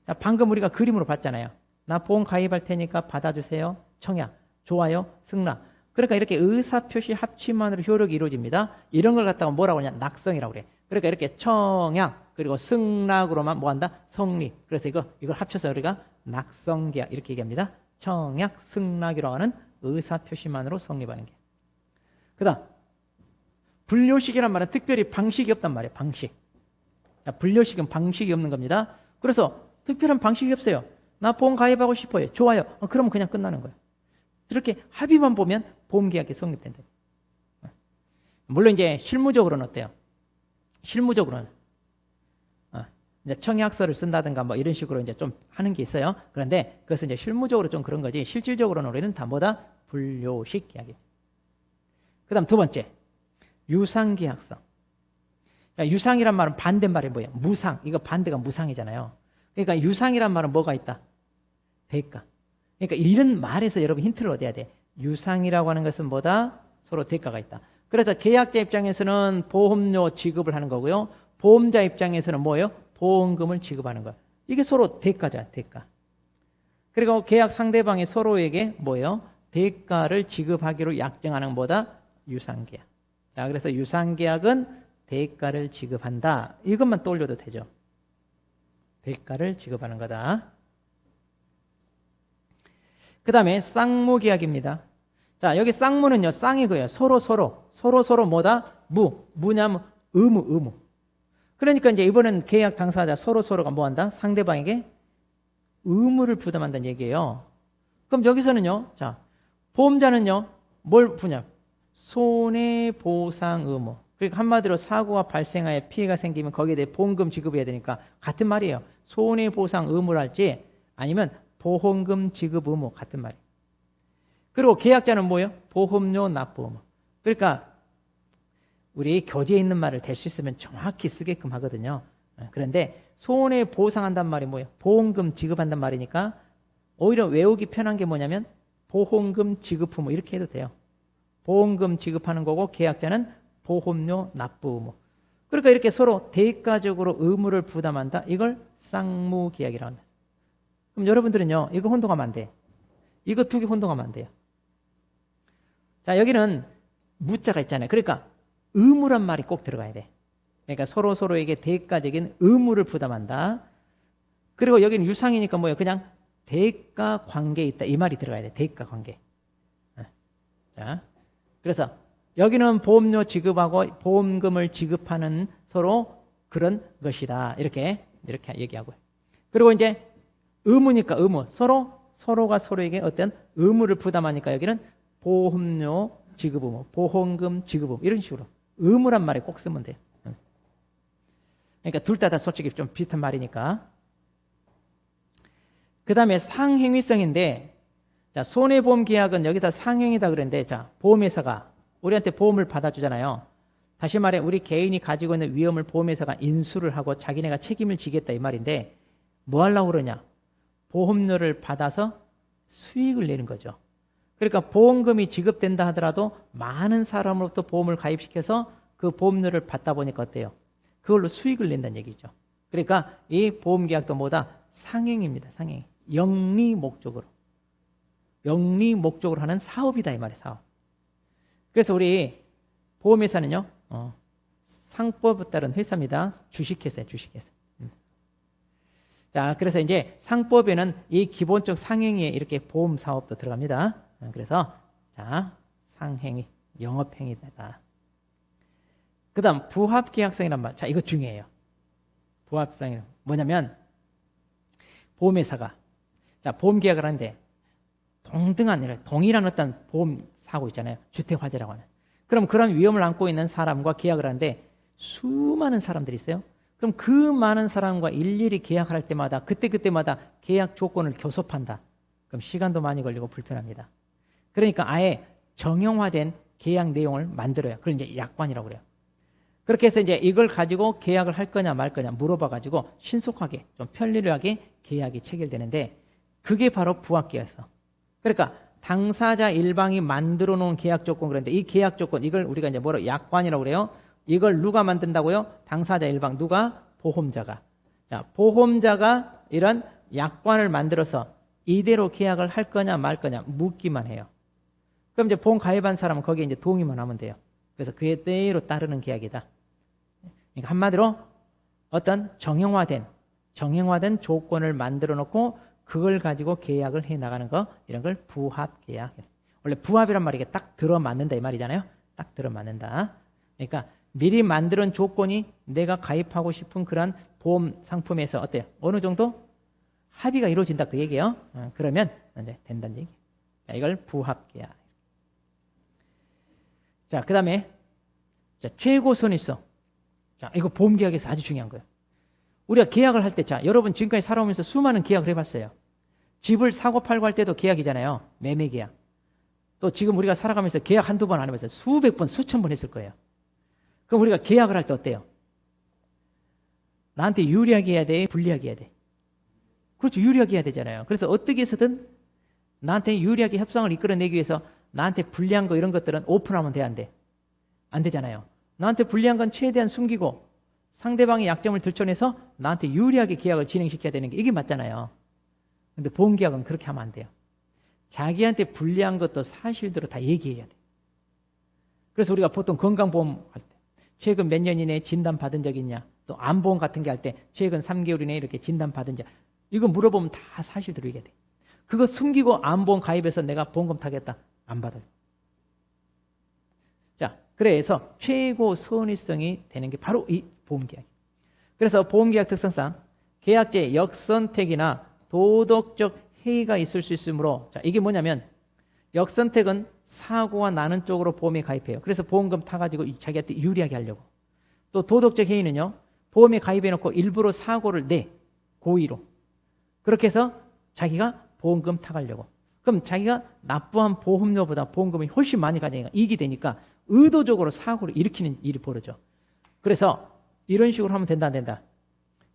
자, 방금 우리가 그림으로 봤잖아요. 나 보험 가입할 테니까 받아주세요. 청약, 좋아요, 승낙. 그러니까 이렇게 의사표시 합치만으로 효력이 이루어집니다. 이런 걸 갖다가 뭐라고 하냐? 낙성이라고 그래. 그러니까 이렇게 청약 그리고 승낙으로만 뭐한다? 성립. 그래서 이걸 합쳐서 우리가 낙성계약 이렇게 얘기합니다. 청약, 승낙이라고 하는 의사표시만으로 성립하는 게. 그 다음 분료식이란 말은 특별히 방식이 없단 말이에요. 방식. 자, 분료식은 방식이 없는 겁니다. 그래서 특별한 방식이 없어요. 나 보험 가입하고 싶어요. 좋아요. 그러면 그냥 끝나는 거예요. 이렇게 합의만 보면 보험계약이 성립된다. 물론 이제 실무적으로는 어때요? 실무적으로는 이제 청약서를 쓴다든가 뭐 이런 식으로 이제 좀 하는 게 있어요. 그런데 그것은 이제 실무적으로 좀 그런 거지, 실질적으로는 우리는 다 뭐다? 분료식 계약이에요. 그 다음 두 번째, 유상계약성. 유상이란 말은 반대말이 뭐예요? 무상. 이거 반대가 무상이잖아요. 그러니까 유상이란 말은 뭐가 있다? 대가. 그러니까 이런 말에서 여러분 힌트를 얻어야 돼. 유상이라고 하는 것은 뭐다? 서로 대가가 있다. 그래서 계약자 입장에서는 보험료 지급을 하는 거고요. 보험자 입장에서는 뭐예요? 보험금을 지급하는 거야. 이게 서로 대가잖아, 대가. 그리고 계약 상대방이 서로에게 뭐예요? 대가를 지급하기로 약정하는 뭐다? 유상계약. 자, 그래서 유상계약은 대가를 지급한다. 이것만 떠올려도 되죠. 대가를 지급하는 거다. 그 다음에 쌍무계약입니다. 자, 여기 쌍무는요, 쌍이 그예요. 서로 뭐다? 무냐면 의무. 그러니까 이제 이번엔 계약 당사자 서로가 뭐 한다? 상대방에게 의무를 부담한다는 얘기예요. 그럼 여기서는요, 자, 보험자는요, 뭘 부냐? 손해보상 의무. 그러니까 한마디로 사고가 발생하여 피해가 생기면 거기에 대해 보험금 지급해야 되니까 같은 말이에요. 손해보상 의무랄지 아니면 보험금 지급 의무 같은 말이에요. 그리고 계약자는 뭐예요? 보험료 납부 의무. 그러니까 우리 교재에 있는 말을 될 수 있으면 정확히 쓰게끔 하거든요. 그런데 손해보상한단 말이 뭐예요? 보험금 지급한단 말이니까 오히려 외우기 편한 게 뭐냐면 보험금 지급 의무 이렇게 해도 돼요. 보험금 지급하는 거고 계약자는 보험료, 납부 의무. 그러니까 이렇게 서로 대가적으로 의무를 부담한다. 이걸 쌍무계약이라고 합니다. 그럼 여러분들은요, 이거 혼동하면 안 돼. 이거 두 개 혼동하면 안 돼요. 자, 여기는 무자가 있잖아요. 그러니까 의무란 말이 꼭 들어가야 돼. 그러니까 서로에게 대가적인 의무를 부담한다. 그리고 여기는 유상이니까 뭐예요? 그냥 대가 관계에 있다. 이 말이 들어가야 돼. 대가 관계. 자, 그래서 여기는 보험료 지급하고 보험금을 지급하는 서로 그런 것이다. 이렇게 얘기하고요. 그리고 이제 의무니까 의무. 서로가 서로에게 어떤 의무를 부담하니까 여기는 보험료 지급 의무, 보험금 지급 의무 이런 식으로 의무란 말에 꼭 쓰면 돼요. 그러니까 둘 다 솔직히 좀 비슷한 말이니까. 그 다음에 상행위성인데, 자, 손해보험 계약은 여기다 상행이다 그랬는데, 자, 보험회사가 우리한테 보험을 받아주잖아요. 다시 말해 우리 개인이 가지고 있는 위험을 보험회사가 인수를 하고 자기네가 책임을 지겠다 이 말인데, 뭐 하려고 그러냐? 보험료를 받아서 수익을 내는 거죠. 그러니까 보험금이 지급된다 하더라도 많은 사람으로부터 보험을 가입시켜서 그 보험료를 받다 보니까 어때요? 그걸로 수익을 낸다는 얘기죠. 그러니까 이 보험계약도 뭐다? 상행입니다. 상행. 영리 목적으로 하는 사업이다 이 말이에요. 사업. 그래서 우리 보험회사는요, 상법에 따른 회사입니다. 주식회사예요. 주식회사. 자, 그래서 이제 상법에는 이 기본적 상행위에 이렇게 보험 사업도 들어갑니다. 그래서 자, 상행위, 영업행위다. 그 다음 부합계약성이란 말. 자, 이거 중요해요. 부합성이 뭐냐면 보험회사가 자, 보험계약을 하는데 동일한 어떤 보험 사고 있잖아요. 주택화재라고 하는. 그럼 그런 위험을 안고 있는 사람과 계약을 하는데 수많은 사람들이 있어요. 그럼 그 많은 사람과 일일이 계약을 할 때마다 그때마다 계약 조건을 교섭한다. 그럼 시간도 많이 걸리고 불편합니다. 그러니까 아예 정형화된 계약 내용을 만들어요. 그걸 이제 약관이라고 그래요. 그렇게 해서 이제 이걸 가지고 계약을 할 거냐 말 거냐 물어봐 가지고 신속하게 좀 편리하게 계약이 체결되는데 그게 바로 부합계약서. 그러니까 당사자 일방이 만들어 놓은 계약 조건 그런데 이 계약 조건 이걸 우리가 이제 뭐로 약관이라고 그래요. 이걸 누가 만든다고요? 당사자 일방. 누가? 보험자가. 자, 보험자가 이런 약관을 만들어서 이대로 계약을 할 거냐 말 거냐 묻기만 해요. 그럼 이제 보험 가입한 사람은 거기에 이제 동의만 하면 돼요. 그래서 그대로 따르는 계약이다. 그러니까 한마디로 어떤 정형화된 조건을 만들어 놓고 그걸 가지고 계약을 해 나가는 거 이런 걸 부합계약. 원래 부합이란 말이 딱 들어맞는다 이 말이잖아요. 딱 들어맞는다. 그러니까 미리 만드는 조건이 내가 가입하고 싶은 그런 보험 상품에서 어때요? 어느 정도 합의가 이루어진다 그 얘기예요. 그러면 이제 된다는 얘기. 자, 이걸 부합계약. 자, 그 다음에 최고 손익성. 자, 이거 보험계약에서 아주 중요한 거예요. 우리가 계약을 할 때, 자, 여러분 지금까지 살아오면서 수많은 계약을 해봤어요. 집을 사고 팔고 할 때도 계약이잖아요. 매매 계약. 또 지금 우리가 살아가면서 계약 한두 번 안 해봤어요. 수백 번, 수천 번 했을 거예요. 그럼 우리가 계약을 할 때 어때요? 나한테 유리하게 해야 돼? 불리하게 해야 돼? 그렇죠. 유리하게 해야 되잖아요. 그래서 어떻게 해서든 나한테 유리하게 협상을 이끌어내기 위해서 나한테 불리한 거 이런 것들은 오픈하면 돼? 안 돼? 안 되잖아요. 나한테 불리한 건 최대한 숨기고 상대방의 약점을 들춰내서 나한테 유리하게 계약을 진행시켜야 되는 게 이게 맞잖아요. 근데 보험계약은 그렇게 하면 안 돼요. 자기한테 불리한 것도 사실대로 다 얘기해야 돼. 그래서 우리가 보통 건강보험 할 때 최근 몇 년 이내에 진단받은 적 있냐? 또 암보험 같은 게 할 때 최근 3개월 이내에 이렇게 진단받은 적 이거 물어보면 다 사실대로 얘기해야 돼. 그거 숨기고 암보험 가입해서 내가 보험금 타겠다. 안 받아요. 자, 그래서 최고 선의성이 되는 게 바로 이 보험계약. 그래서 보험계약 특성상 계약자의 역선택이나 도덕적 해이가 있을 수 있으므로 자, 이게 뭐냐면 역선택은 사고가 나는 쪽으로 보험에 가입해요. 그래서 보험금 타가지고 자기한테 유리하게 하려고. 또 도덕적 해이는요. 보험에 가입해놓고 일부러 사고를 내. 고의로. 그렇게 해서 자기가 보험금 타가려고. 그럼 자기가 납부한 보험료보다 보험금이 훨씬 많이 가니까 이익이 되니까 의도적으로 사고를 일으키는 일이 벌어져. 그래서 이런 식으로 하면 된다 안 된다?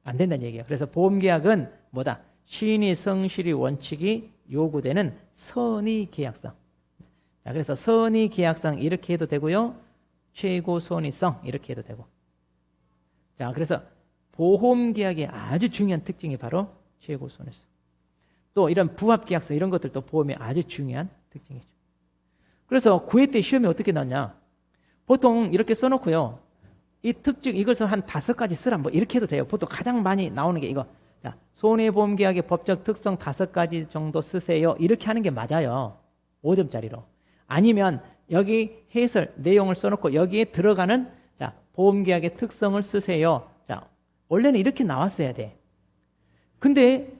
안 된다는 얘기예요. 그래서 보험계약은 뭐다? 신의 성실의 원칙이 요구되는 선의계약성. 자, 그래서 선의계약성 이렇게 해도 되고요. 최고 손해성 이렇게 해도 되고. 자, 그래서 보험계약의 아주 중요한 특징이 바로 최고 손해성. 또 이런 부합계약서 이런 것들도 보험의 아주 중요한 특징이죠. 그래서 9회 때 시험에 어떻게 나왔냐? 보통 이렇게 써놓고요. 이 특징 이것을 한 5가지 쓰라 뭐 이렇게 해도 돼요. 보통 가장 많이 나오는 게 이거. 자, 손해보험계약의 법적 특성 5가지 정도 쓰세요. 이렇게 하는 게 맞아요. 5점짜리로. 아니면 여기 해설 내용을 써놓고 여기에 들어가는 자, 보험계약의 특성을 쓰세요. 자, 원래는 이렇게 나왔어야 돼. 근데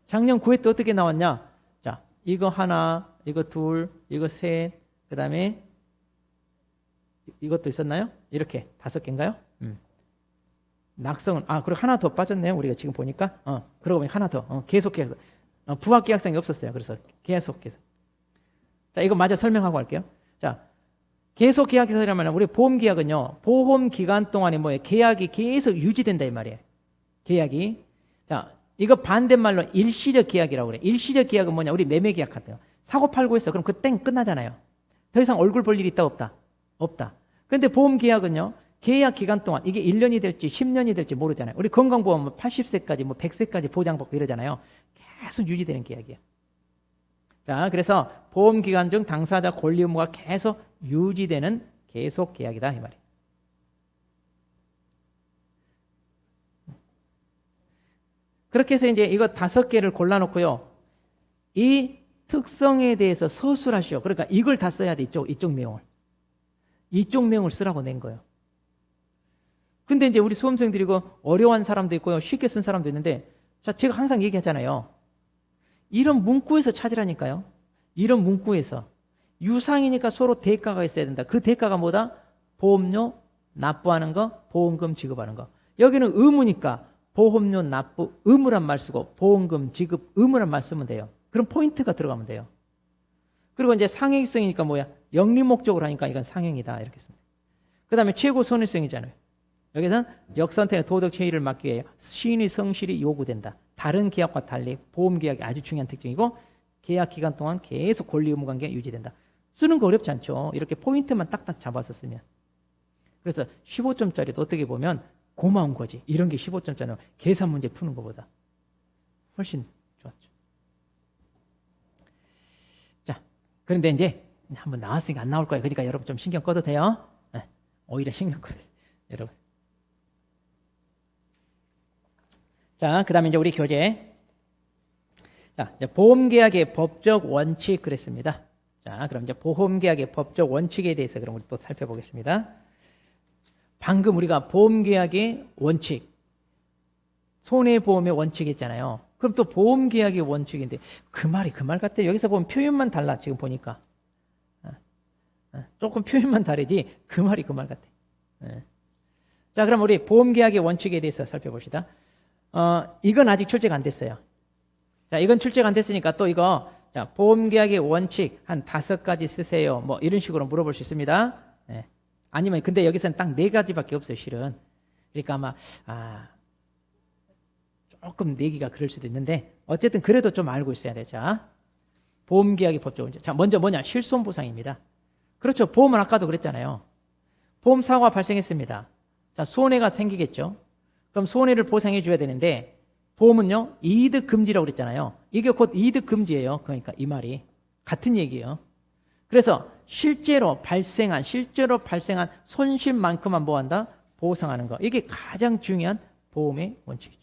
작년 9회 때 어떻게 나왔냐? 자, 이거 하나, 이거 둘, 이거 셋, 그 다음에 이것도 있었나요? 이렇게 5개인가요? 낙성은 그리고 하나 더 빠졌네요. 우리가 지금 보니까 그러고 보니 하나 더 계속해서 부합계약성이 없었어요. 그래서 계속해서 자, 이거 마저 설명하고 할게요. 자, 계속계약서라면 우리 보험계약은요, 보험기간 동안에 뭐예요? 계약이 계속 유지된다 이 말이에요. 계약이. 자, 이거 반대말로 일시적 계약이라고 그래. 일시적 계약은 뭐냐? 우리 매매계약 같아요. 사고 팔고 했어. 그럼 그 땡 끝나잖아요. 더 이상 얼굴 볼 일이 있다 없다? 없다. 근데 보험계약은요, 계약 기간 동안 이게 1년이 될지 10년이 될지 모르잖아요. 우리 건강보험 80세까지 100세까지 보장받고 이러잖아요. 계속 유지되는 계약이에요. 자, 그래서 보험기간 중 당사자 권리 의무가 계속 유지되는 계속 계약이다 이 말이에요. 그렇게 해서 이제 이거 5개를 골라놓고요. 이 특성에 대해서 서술하시오. 그러니까 이걸 다 써야 돼. 이쪽 내용을. 이쪽 내용을 쓰라고 낸 거예요. 근데 이제 우리 수험생들이 이거 어려운 사람도 있고요. 쉽게 쓴 사람도 있는데, 자, 제가 항상 얘기하잖아요. 이런 문구에서 찾으라니까요. 이런 문구에서. 유상이니까 서로 대가가 있어야 된다. 그 대가가 뭐다? 보험료 납부하는 거, 보험금 지급하는 거. 여기는 의무니까 보험료 납부 의무란 말 쓰고 보험금 지급 의무란 말 쓰면 돼요. 그럼 포인트가 들어가면 돼요. 그리고 이제 상행성이니까 뭐야? 영리 목적으로 하니까 이건 상행이다 이렇게 씁니다. 그 다음에 최고 손해성이잖아요. 여기서는 역선택의 도덕 체의를 막기 위해 시인의 성실이 요구된다. 다른 계약과 달리 보험계약이 아주 중요한 특징이고 계약 기간 동안 계속 권리 의무 관계가 유지된다. 쓰는 거 어렵지 않죠. 이렇게 포인트만 딱딱 잡아서 쓰면. 그래서 15점짜리도 어떻게 보면 고마운 거지. 이런 게 15점짜리는 계산 문제 푸는 것보다 훨씬 좋았죠. 자, 그런데 이제 한번 나왔으니까 안 나올 거예요. 그러니까 여러분 좀 신경 꺼도 돼요. 네, 오히려 신경 꺼도 돼요. 여러분. 자, 그 다음에 이제 우리 교재. 자, 이제 보험계약의 법적 원칙 그랬습니다. 자, 그럼 이제 보험계약의 법적 원칙에 대해서 그럼 우리 또 살펴보겠습니다. 방금 우리가 보험계약의 원칙, 손해보험의 원칙 했잖아요. 그럼 또 보험계약의 원칙인데 그 말이 그 말 같아요. 여기서 보면 표현만 달라. 지금 보니까. 조금 표현만 다르지 그 말이 그 말 같아. 자, 그럼 우리 보험계약의 원칙에 대해서 살펴봅시다. 이건 아직 출제가 안 됐어요. 자, 이건 출제가 안 됐으니까 또 이거 자, 보험계약의 원칙 한 5가지 쓰세요. 뭐 이런 식으로 물어볼 수 있습니다. 네. 아니면 근데 여기서는 딱 4가지밖에 없어요, 실은. 그러니까 아마 조금 내기가 그럴 수도 있는데 어쨌든 그래도 좀 알고 있어야 돼요. 자, 보험계약의 법적 원칙. 자, 먼저 뭐냐? 실손보상입니다. 그렇죠. 보험은 아까도 그랬잖아요. 보험 사고가 발생했습니다. 자, 손해가 생기겠죠. 그럼 손해를 보상해 줘야 되는데 보험은요, 이득 금지라고 그랬잖아요. 이게 곧 이득 금지예요. 그러니까 이 말이 같은 얘기예요. 그래서 실제로 발생한 손실만큼만 뭐한다? 보상하는 거. 이게 가장 중요한 보험의 원칙이죠.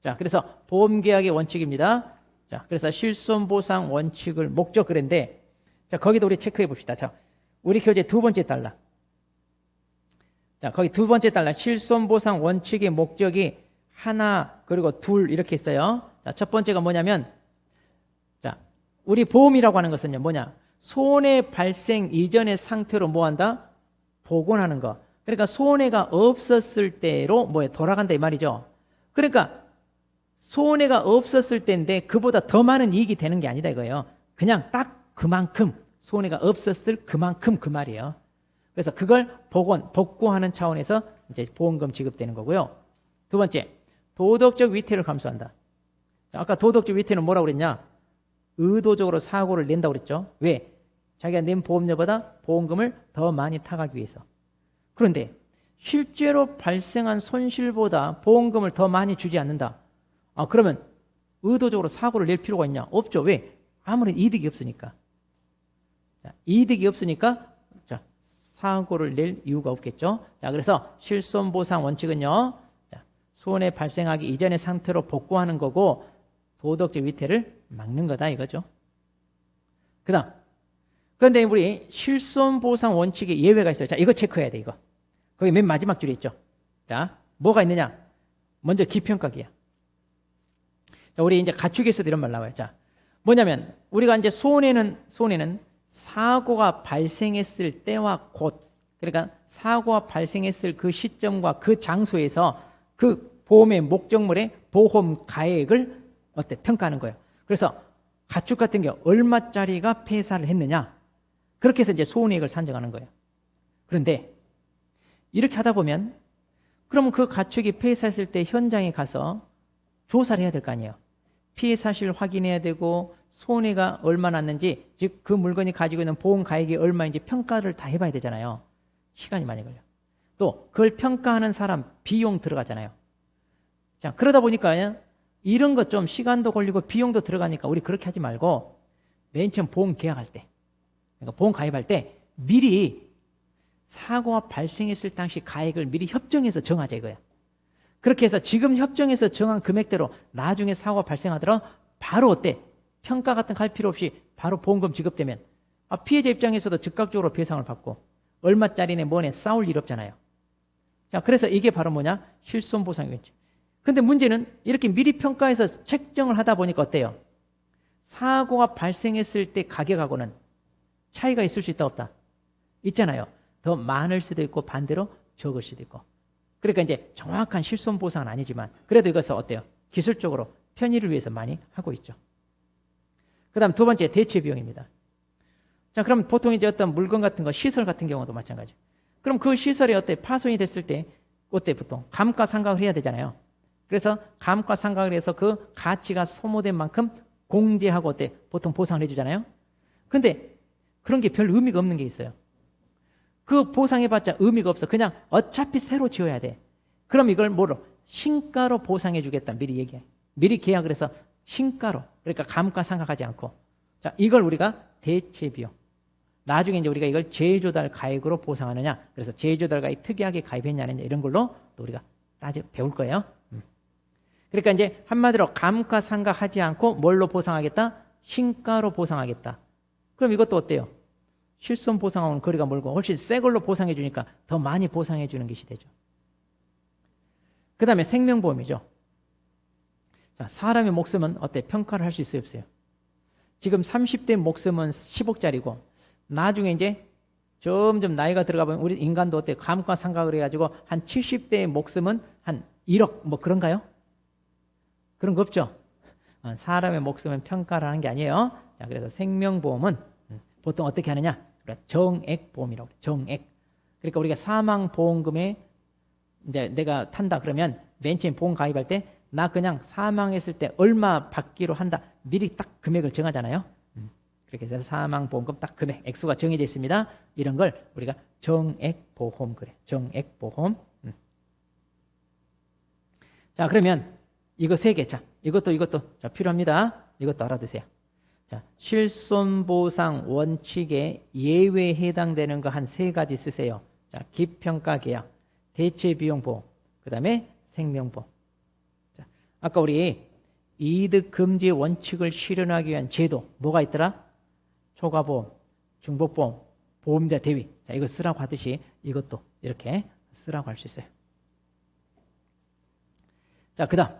자, 그래서 보험계약의 원칙입니다. 자, 그래서 실손보상 원칙을 목적 그랬는데, 자, 거기도 우리 체크해 봅시다. 자, 우리 교재 2번째 달라. 자, 거기 2번째 달라. 실손보상 원칙의 목적이 하나 그리고 둘 이렇게 있어요. 자, 첫 번째가 뭐냐면, 자, 우리 보험이라고 하는 것은요, 뭐냐? 손해 발생 이전의 상태로 뭐한다? 복원하는 거. 그러니까 손해가 없었을 때로 뭐에 돌아간다 이 말이죠. 그러니까 손해가 없었을 때인데 그보다 더 많은 이익이 되는 게 아니다 이거예요. 그냥 딱 그만큼 손해가 없었을 그만큼 그 말이에요. 그래서 그걸 복구하는 차원에서 이제 보험금 지급되는 거고요. 두 번째, 도덕적 위태를 감수한다. 자, 아까 도덕적 위태는 뭐라고 그랬냐? 의도적으로 사고를 낸다고 그랬죠. 왜? 자기가 낸 보험료보다 보험금을 더 많이 타가기 위해서. 그런데 실제로 발생한 손실보다 보험금을 더 많이 주지 않는다. 그러면 의도적으로 사고를 낼 필요가 있냐? 없죠. 왜? 아무런 이득이 없으니까. 자, 이득이 없으니까 자, 사고를 낼 이유가 없겠죠. 자, 그래서 실손보상 원칙은요, 자, 손해 발생하기 이전의 상태로 복구하는 거고 도덕적 위태를 막는 거다 이거죠. 그다음, 그런데 우리 실손보상 원칙에 예외가 있어요. 자, 이거 체크해야 돼. 이거 거기 맨 마지막 줄에 있죠. 자, 뭐가 있느냐? 먼저 기평가기야. 자, 우리 이제 가축에서도 이런 말 나와요. 자, 뭐냐면 우리가 이제 손해는 사고가 발생했을 때와 곧, 그러니까 사고가 발생했을 그 시점과 그 장소에서 그 보험의 목적물의 보험 가액을 평가하는 거예요. 그래서 가축 같은 경우 얼마짜리가 폐사를 했느냐, 그렇게 해서 이제 손해액을 산정하는 거예요. 그런데 이렇게 하다 보면 그러면 그 가축이 폐사했을 때 현장에 가서 조사를 해야 될 거 아니에요. 피해 사실 확인해야 되고 손해가 얼마 났는지, 즉 그 물건이 가지고 있는 보험 가액이 얼마인지 평가를 다 해봐야 되잖아요. 시간이 많이 걸려. 또 그걸 평가하는 사람 비용 들어가잖아요. 자, 그러다 보니까 이런 것 좀 시간도 걸리고 비용도 들어가니까 우리 그렇게 하지 말고 맨 처음 보험 계약할 때, 그러니까 보험 가입할 때 미리 사고가 발생했을 당시 가액을 미리 협정해서 정하자 이거야. 그렇게 해서 지금 협정해서 정한 금액대로 나중에 사고가 발생하더라도 바로 평가 같은 거 할 필요 없이 바로 보험금 지급되면 피해자 입장에서도 즉각적으로 배상을 받고 얼마짜리네 뭐네 싸울 일 없잖아요. 자, 그래서 이게 바로 뭐냐? 실손보상이겠죠. 근데 문제는 이렇게 미리 평가해서 책정을 하다 보니까 어때요? 사고가 발생했을 때 가격하고는 차이가 있을 수 있다 없다? 있잖아요. 더 많을 수도 있고 반대로 적을 수도 있고. 그러니까 이제 정확한 실손보상은 아니지만 그래도 이것은 어때요? 기술적으로 편의를 위해서 많이 하고 있죠. 그 다음 두 번째, 대체 비용입니다. 자, 그럼 보통 이제 어떤 물건 같은 거, 시설 같은 경우도 마찬가지. 그럼 그 시설이 파손이 됐을 때 보통 감가상각을 해야 되잖아요. 그래서 감가상각을 해서 그 가치가 소모된 만큼 공제하고 보통 보상을 해주잖아요. 근데 그런 게 별 의미가 없는 게 있어요. 그 보상해봤자 의미가 없어. 그냥 어차피 새로 지어야 돼. 그럼 이걸 뭐로? 신가로 보상해주겠다. 미리 얘기해. 미리 계약을 해서 신가로, 그러니까 감가상각하지 않고. 자, 이걸 우리가 대체 비용. 나중에 이제 우리가 이걸 재조달 가액으로 보상하느냐, 그래서 재조달 가액 특이하게 가입했냐는 이런 걸로 또 우리가 배울 거예요. 그러니까 이제 한마디로 감가상각하지 않고 뭘로 보상하겠다? 신가로 보상하겠다. 그럼 이것도 어때요? 실손 보상하고는 거리가 멀고 훨씬 새 걸로 보상해 주니까 더 많이 보상해 주는 것이 되죠. 그 다음에 생명보험이죠. 자, 사람의 목숨은 평가를 할 수 있어요, 없어요? 지금 30대 목숨은 10억짜리고 나중에 이제 점점 나이가 들어가 보면 우리 인간도 감가상각을 해가지고 한 70대의 목숨은 한 1억 뭐 그런가요? 그런 거 없죠. 사람의 목숨은 평가를 하는 게 아니에요. 자, 그래서 생명보험은 보통 어떻게 하느냐? 정액보험이라고 그래요. 정액. 그러니까 우리가 사망보험금에 이제 내가 탄다 그러면 맨 처음 보험 가입할 때 나 그냥 사망했을 때 얼마 받기로 한다. 미리 딱 금액을 정하잖아요. 그렇게 해서 사망보험금 딱 금액, 액수가 정해져 있습니다. 이런 걸 우리가 정액보험 그래. 정액보험. 자, 그러면 이거 세 개. 자, 이것도 자, 필요합니다. 이것도 알아두세요. 자, 실손보상 원칙에 예외에 해당되는 거 한 세 가지 쓰세요. 자, 기평가 계약, 대체비용보험, 그 다음에 생명보험. 자, 아까 우리 이득 금지 원칙을 실현하기 위한 제도 뭐가 있더라? 초과보험, 중복보험, 보험자 대위. 자, 이거 쓰라고 하듯이 이것도 이렇게 쓰라고 할 수 있어요. 자, 그 다음.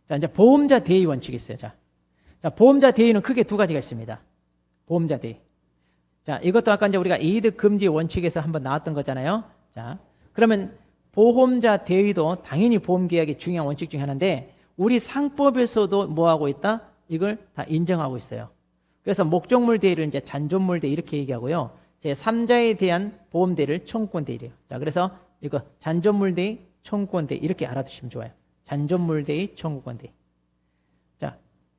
자, 이제 보험자 대위 원칙이 있어요. 자, 보험자 대위는 크게 두 가지가 있습니다. 보험자 대위. 자, 이것도 아까 이제 우리가 이득 금지 원칙에서 한번 나왔던 거잖아요. 자, 그러면 보험자 대위도 당연히 보험계약의 중요한 원칙 중에 하나인데 우리 상법에서도 뭐 하고 있다? 이걸 다 인정하고 있어요. 그래서 목적물 대위를 이제 잔존물 대위 이렇게 얘기하고요. 제 3자에 대한 보험 대위를 청구권 대위래요. 자, 그래서 이거 잔존물 대위, 청구권 대위 이렇게 알아두시면 좋아요. 잔존물 대위, 청구권 대위. 자,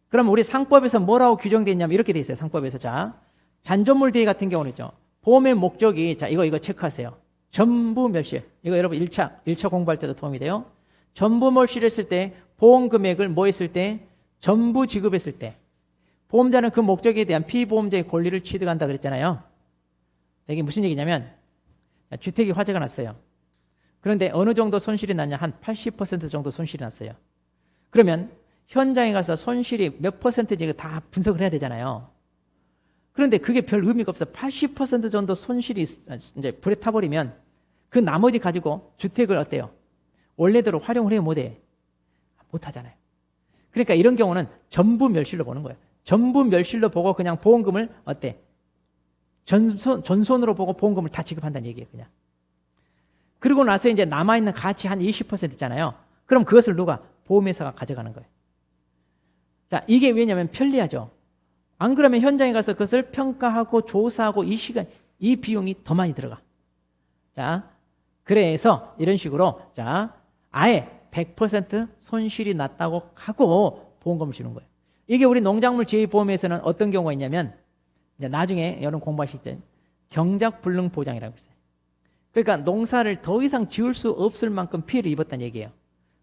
그럼 우리 상법에서 뭐라고 규정되어 있냐면 이렇게 돼 있어요. 상법에서. 자, 잔존물 대위 같은 경우는 있죠. 보험의 목적이, 자, 이거 체크하세요. 전부 멸실. 이거 여러분 1차 공부할 때도 도움이 돼요. 전부 멸실했을 때 보험 금액을 뭐 했을 때? 전부 지급했을 때. 보험자는 그 목적에 대한 피보험자의 권리를 취득한다 그랬잖아요. 이게 무슨 얘기냐면 주택이 화재가 났어요. 그런데 어느 정도 손실이 났냐? 한 80% 정도 손실이 났어요. 그러면 현장에 가서 손실이 몇 퍼센트인지 다 분석을 해야 되잖아요. 그런데 그게 별 의미가 없어. 80% 정도 손실이 이제 불에 타버리면 그 나머지 가지고 주택을 어때요? 원래대로 활용을 해 못해? 못하잖아요. 그러니까 이런 경우는 전부 멸실로 보는 거예요. 전부 멸실로 보고 그냥 보험금을 어때? 전손으로 보고 보험금을 다 지급한다는 얘기예요. 그냥. 그리고 나서 이제 남아있는 가치 한 20% 있잖아요. 그럼 그것을 누가? 보험회사가 가져가는 거예요. 자, 이게 왜냐면 편리하죠. 안 그러면 현장에 가서 그것을 평가하고 조사하고 이 시간, 이 비용이 더 많이 들어가. 자, 그래서 이런 식으로 자, 아예 100% 손실이 났다고 하고 보험금을 주는 거예요. 이게 우리 농작물 지휘보험에서는 어떤 경우가 있냐면 이제 나중에 여러분 공부하실 때 경작불능 보장이라고 있어요. 그러니까 농사를 더 이상 지을 수 없을 만큼 피해를 입었다는 얘기예요.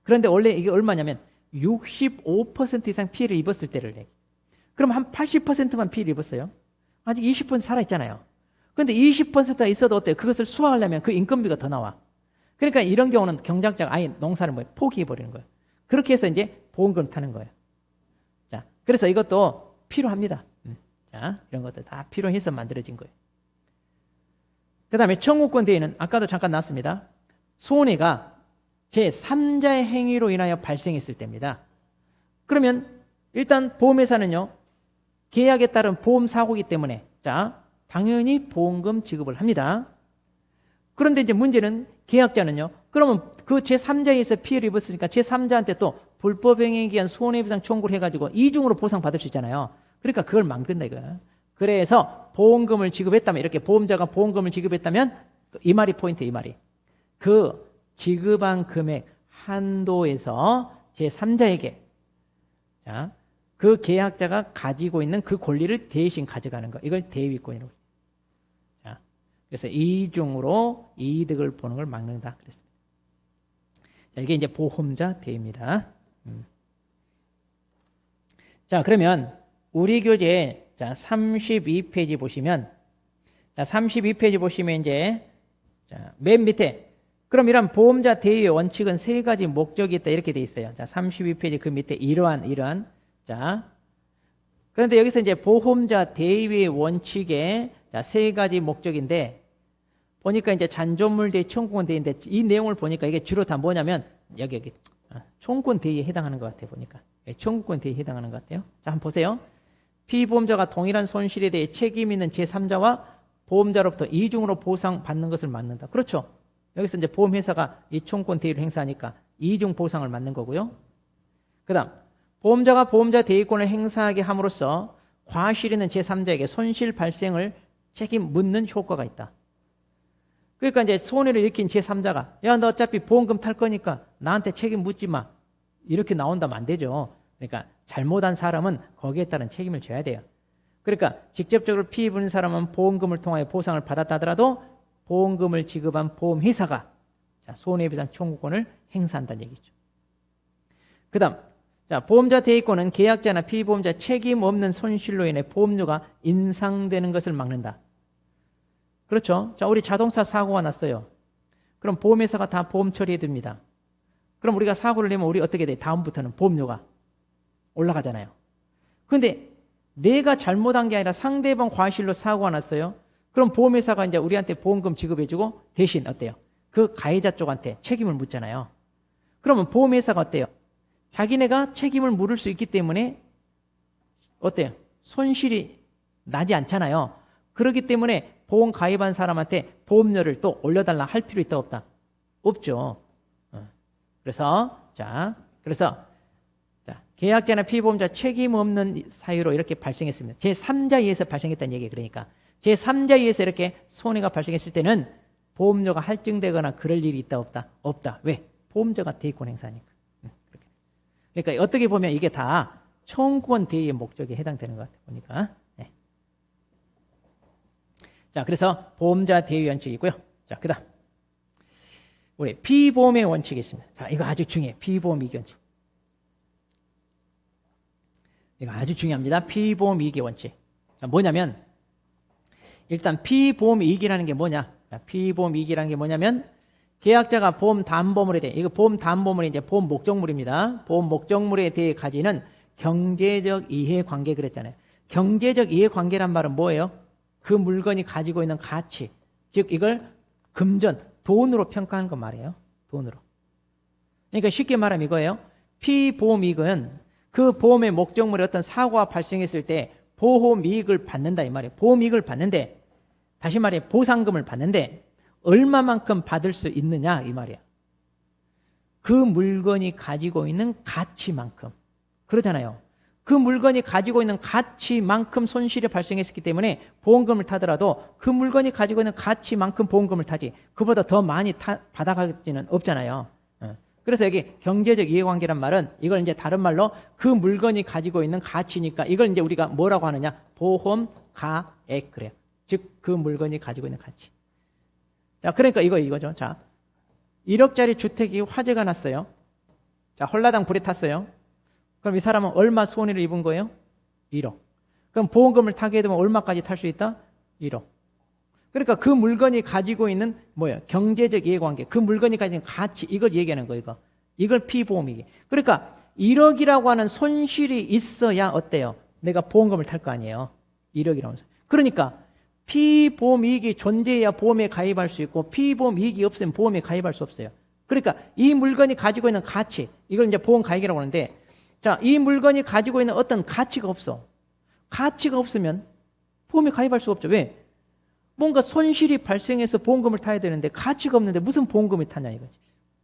그런데 원래 이게 얼마냐면 65% 이상 피해를 입었을 때를 얘기해요. 그럼 한 80%만 피해를 입었어요. 아직 20% 살아있잖아요. 그런데 20%가 있어도 어때요? 그것을 수화하려면 그 인건비가 더 나와. 그러니까 이런 경우는 경작자가 아예 농사를 포기해버리는 거예요. 그렇게 해서 이제 보험금을 타는 거예요. 자, 그래서 이것도 필요합니다. 자, 이런 것들 다 필요해서 만들어진 거예요. 그 다음에 청구권 대위는 아까도 잠깐 나왔습니다. 손해가 제3자의 행위로 인하여 발생했을 때입니다. 그러면 일단 보험회사는요, 계약에 따른 보험사고이기 때문에 자, 당연히 보험금 지급을 합니다. 그런데 이제 문제는 계약자는요, 그러면 그 제3자에서 피해를 입었으니까 제3자한테 또 불법행위에 의한 손해배상 청구를 해가지고 이중으로 보상받을 수 있잖아요. 그러니까 그걸 막는다 이거야. 그래서 보험금을 지급했다면, 이렇게 보험자가 보험금을 지급했다면 이 말이 포인트, 이 말이. 그 지급한 금액 한도에서 제3자에게 자, 그 계약자가 가지고 있는 그 권리를 대신 가져가는 거. 이걸 대위권이라고. 자, 그래서 이중으로 이득을 보는 걸 막는다 그랬습니다. 자, 이게 이제 보험자 대위입니다. 자, 그러면 우리 교재 자, 32페이지 보시면 자, 32페이지 보시면 이제 자, 맨 밑에 그럼 이런 보험자 대위의 원칙은 세 가지 목적이 있다 이렇게 돼 있어요. 자, 32페이지 그 밑에 이러한 자, 그런데 여기서 이제 보험자 대위의 원칙에 자, 세 가지 목적인데 보니까 이제 잔존물 대위, 청구권 대위인데 이 내용을 보니까 이게 주로 다 뭐냐면 여기 청구권 대위에 해당하는 것 같아요. 보니까 청구권 대위에 해당하는 것 같아요. 자, 한번 보세요. 피보험자가 동일한 손실에 대해 책임 있는 제3자와 보험자로부터 이중으로 보상받는 것을 막는다. 그렇죠. 여기서 이제 보험회사가 이 청구권 대위를 행사하니까 이중 보상을 막는 거고요. 그 다음 보험자가 보험자 대위권을 행사하게 함으로써 과실 있는 제3자에게 손실 발생을 책임 묻는 효과가 있다. 그러니까 이제 손해를 일으킨 제3자가 야, 너 어차피 보험금 탈 거니까 나한테 책임 묻지 마. 이렇게 나온다면 안 되죠. 그러니까 잘못한 사람은 거기에 따른 책임을 져야 돼요. 그러니까 직접적으로 피해 입은 사람은 보험금을 통하여 보상을 받았다 하더라도 보험금을 지급한 보험회사가 손해배상 청구권을 행사한다는 얘기죠. 그 다음 자, 보험자 대위권은 계약자나 피보험자 책임 없는 손실로 인해 보험료가 인상되는 것을 막는다. 그렇죠. 자, 우리 자동차 사고가 났어요. 그럼 보험회사가 다 보험 처리해 줍니다. 그럼 우리가 사고를 내면 우리 어떻게 돼? 다음부터는 보험료가 올라가잖아요. 그런데 내가 잘못한 게 아니라 상대방 과실로 사고가 났어요. 그럼 보험회사가 이제 우리한테 보험금 지급해주고 대신 어때요? 그 가해자 쪽한테 책임을 묻잖아요. 그러면 보험회사가 어때요? 자기네가 책임을 물을 수 있기 때문에 어때요? 손실이 나지 않잖아요. 그렇기 때문에 보험 가입한 사람한테 보험료를 또 올려달라 할 필요 있다 없다? 없죠. 그래서 계약자나 피보험자 책임 없는 사유로 이렇게 발생했습니다. 제3자에 의해서 발생했다는 얘기예요. 그러니까 제3자에 의해서 이렇게 손해가 발생했을 때는 보험료가 할증되거나 그럴 일이 있다 없다? 없다. 왜? 보험자가 대위권 행사하니까. 그러니까 어떻게 보면 이게 다 청구권 대위의 목적에 해당되는 것 같아요. 보니까. 네. 자, 그래서 보험자 대위 원칙이고요. 자, 그다음 우리 피보험의 원칙이 있습니다. 자, 이거 아주 중요해요. 피보험 이기 원칙. 이거 아주 중요합니다. 피보험 이기 원칙. 자, 뭐냐면 일단 피보험 이익이라는 게 뭐냐? 피보험 이익이라는 게 뭐냐면 계약자가 보험 담보물에 대해 이거 보험 담보물이 이제 보험 목적물입니다. 보험 목적물에 대해 가지는 경제적 이해관계 그랬잖아요. 경제적 이해관계란 말은 뭐예요? 그 물건이 가지고 있는 가치, 즉 이걸 금전, 돈으로 평가하는 거 말이에요. 돈으로. 그러니까 쉽게 말하면 이거예요. 피보험 이익은 그 보험의 목적물에 어떤 사고가 발생했을 때 보험 이익을 받는다 이 말이에요. 보험 이익을 받는데 다시 말해 보상금을 받는데 얼마만큼 받을 수 있느냐 이 말이야. 그 물건이 가지고 있는 가치만큼. 그러잖아요. 그 물건이 가지고 있는 가치만큼 손실이 발생했기 때문에 보험금을 타더라도 그 물건이 가지고 있는 가치만큼 보험금을 타지 그보다 더 많이 받아가지는 없잖아요. 그래서 여기 경제적 이해관계란 말은 이걸 이제 다른 말로 그 물건이 가지고 있는 가치니까 이걸 이제 우리가 뭐라고 하느냐 보험가액 그래요. 즉 그 물건이 가지고 있는 가치. 자, 그러니까 이거죠. 자, 1억짜리 주택이 화재가 났어요. 자, 홀라당 불에 탔어요. 그럼 이 사람은 얼마 손해를 입은 거예요? 1억. 그럼 보험금을 타게 되면 얼마까지 탈 수 있다? 1억. 그러니까 그 물건이 가지고 있는 뭐예요? 경제적 이해관계. 그 물건이 가지고 있는 가치. 이걸 얘기하는 거예요. 이걸 피보험이기. 그러니까 1억이라고 하는 손실이 있어야 어때요? 내가 보험금을 탈 거 아니에요. 1억이라면서. 그러니까 피보험 이익이 존재해야 보험에 가입할 수 있고 피보험 이익이 없으면 보험에 가입할 수 없어요. 그러니까 이 물건이 가지고 있는 가치. 이걸 이제 보험 가입이라고 하는데 자, 이 물건이 가지고 있는 어떤 가치가 없어. 가치가 없으면 보험에 가입할 수 없죠. 왜? 뭔가 손실이 발생해서 보험금을 타야 되는데 가치가 없는데 무슨 보험금이 타냐 이거지.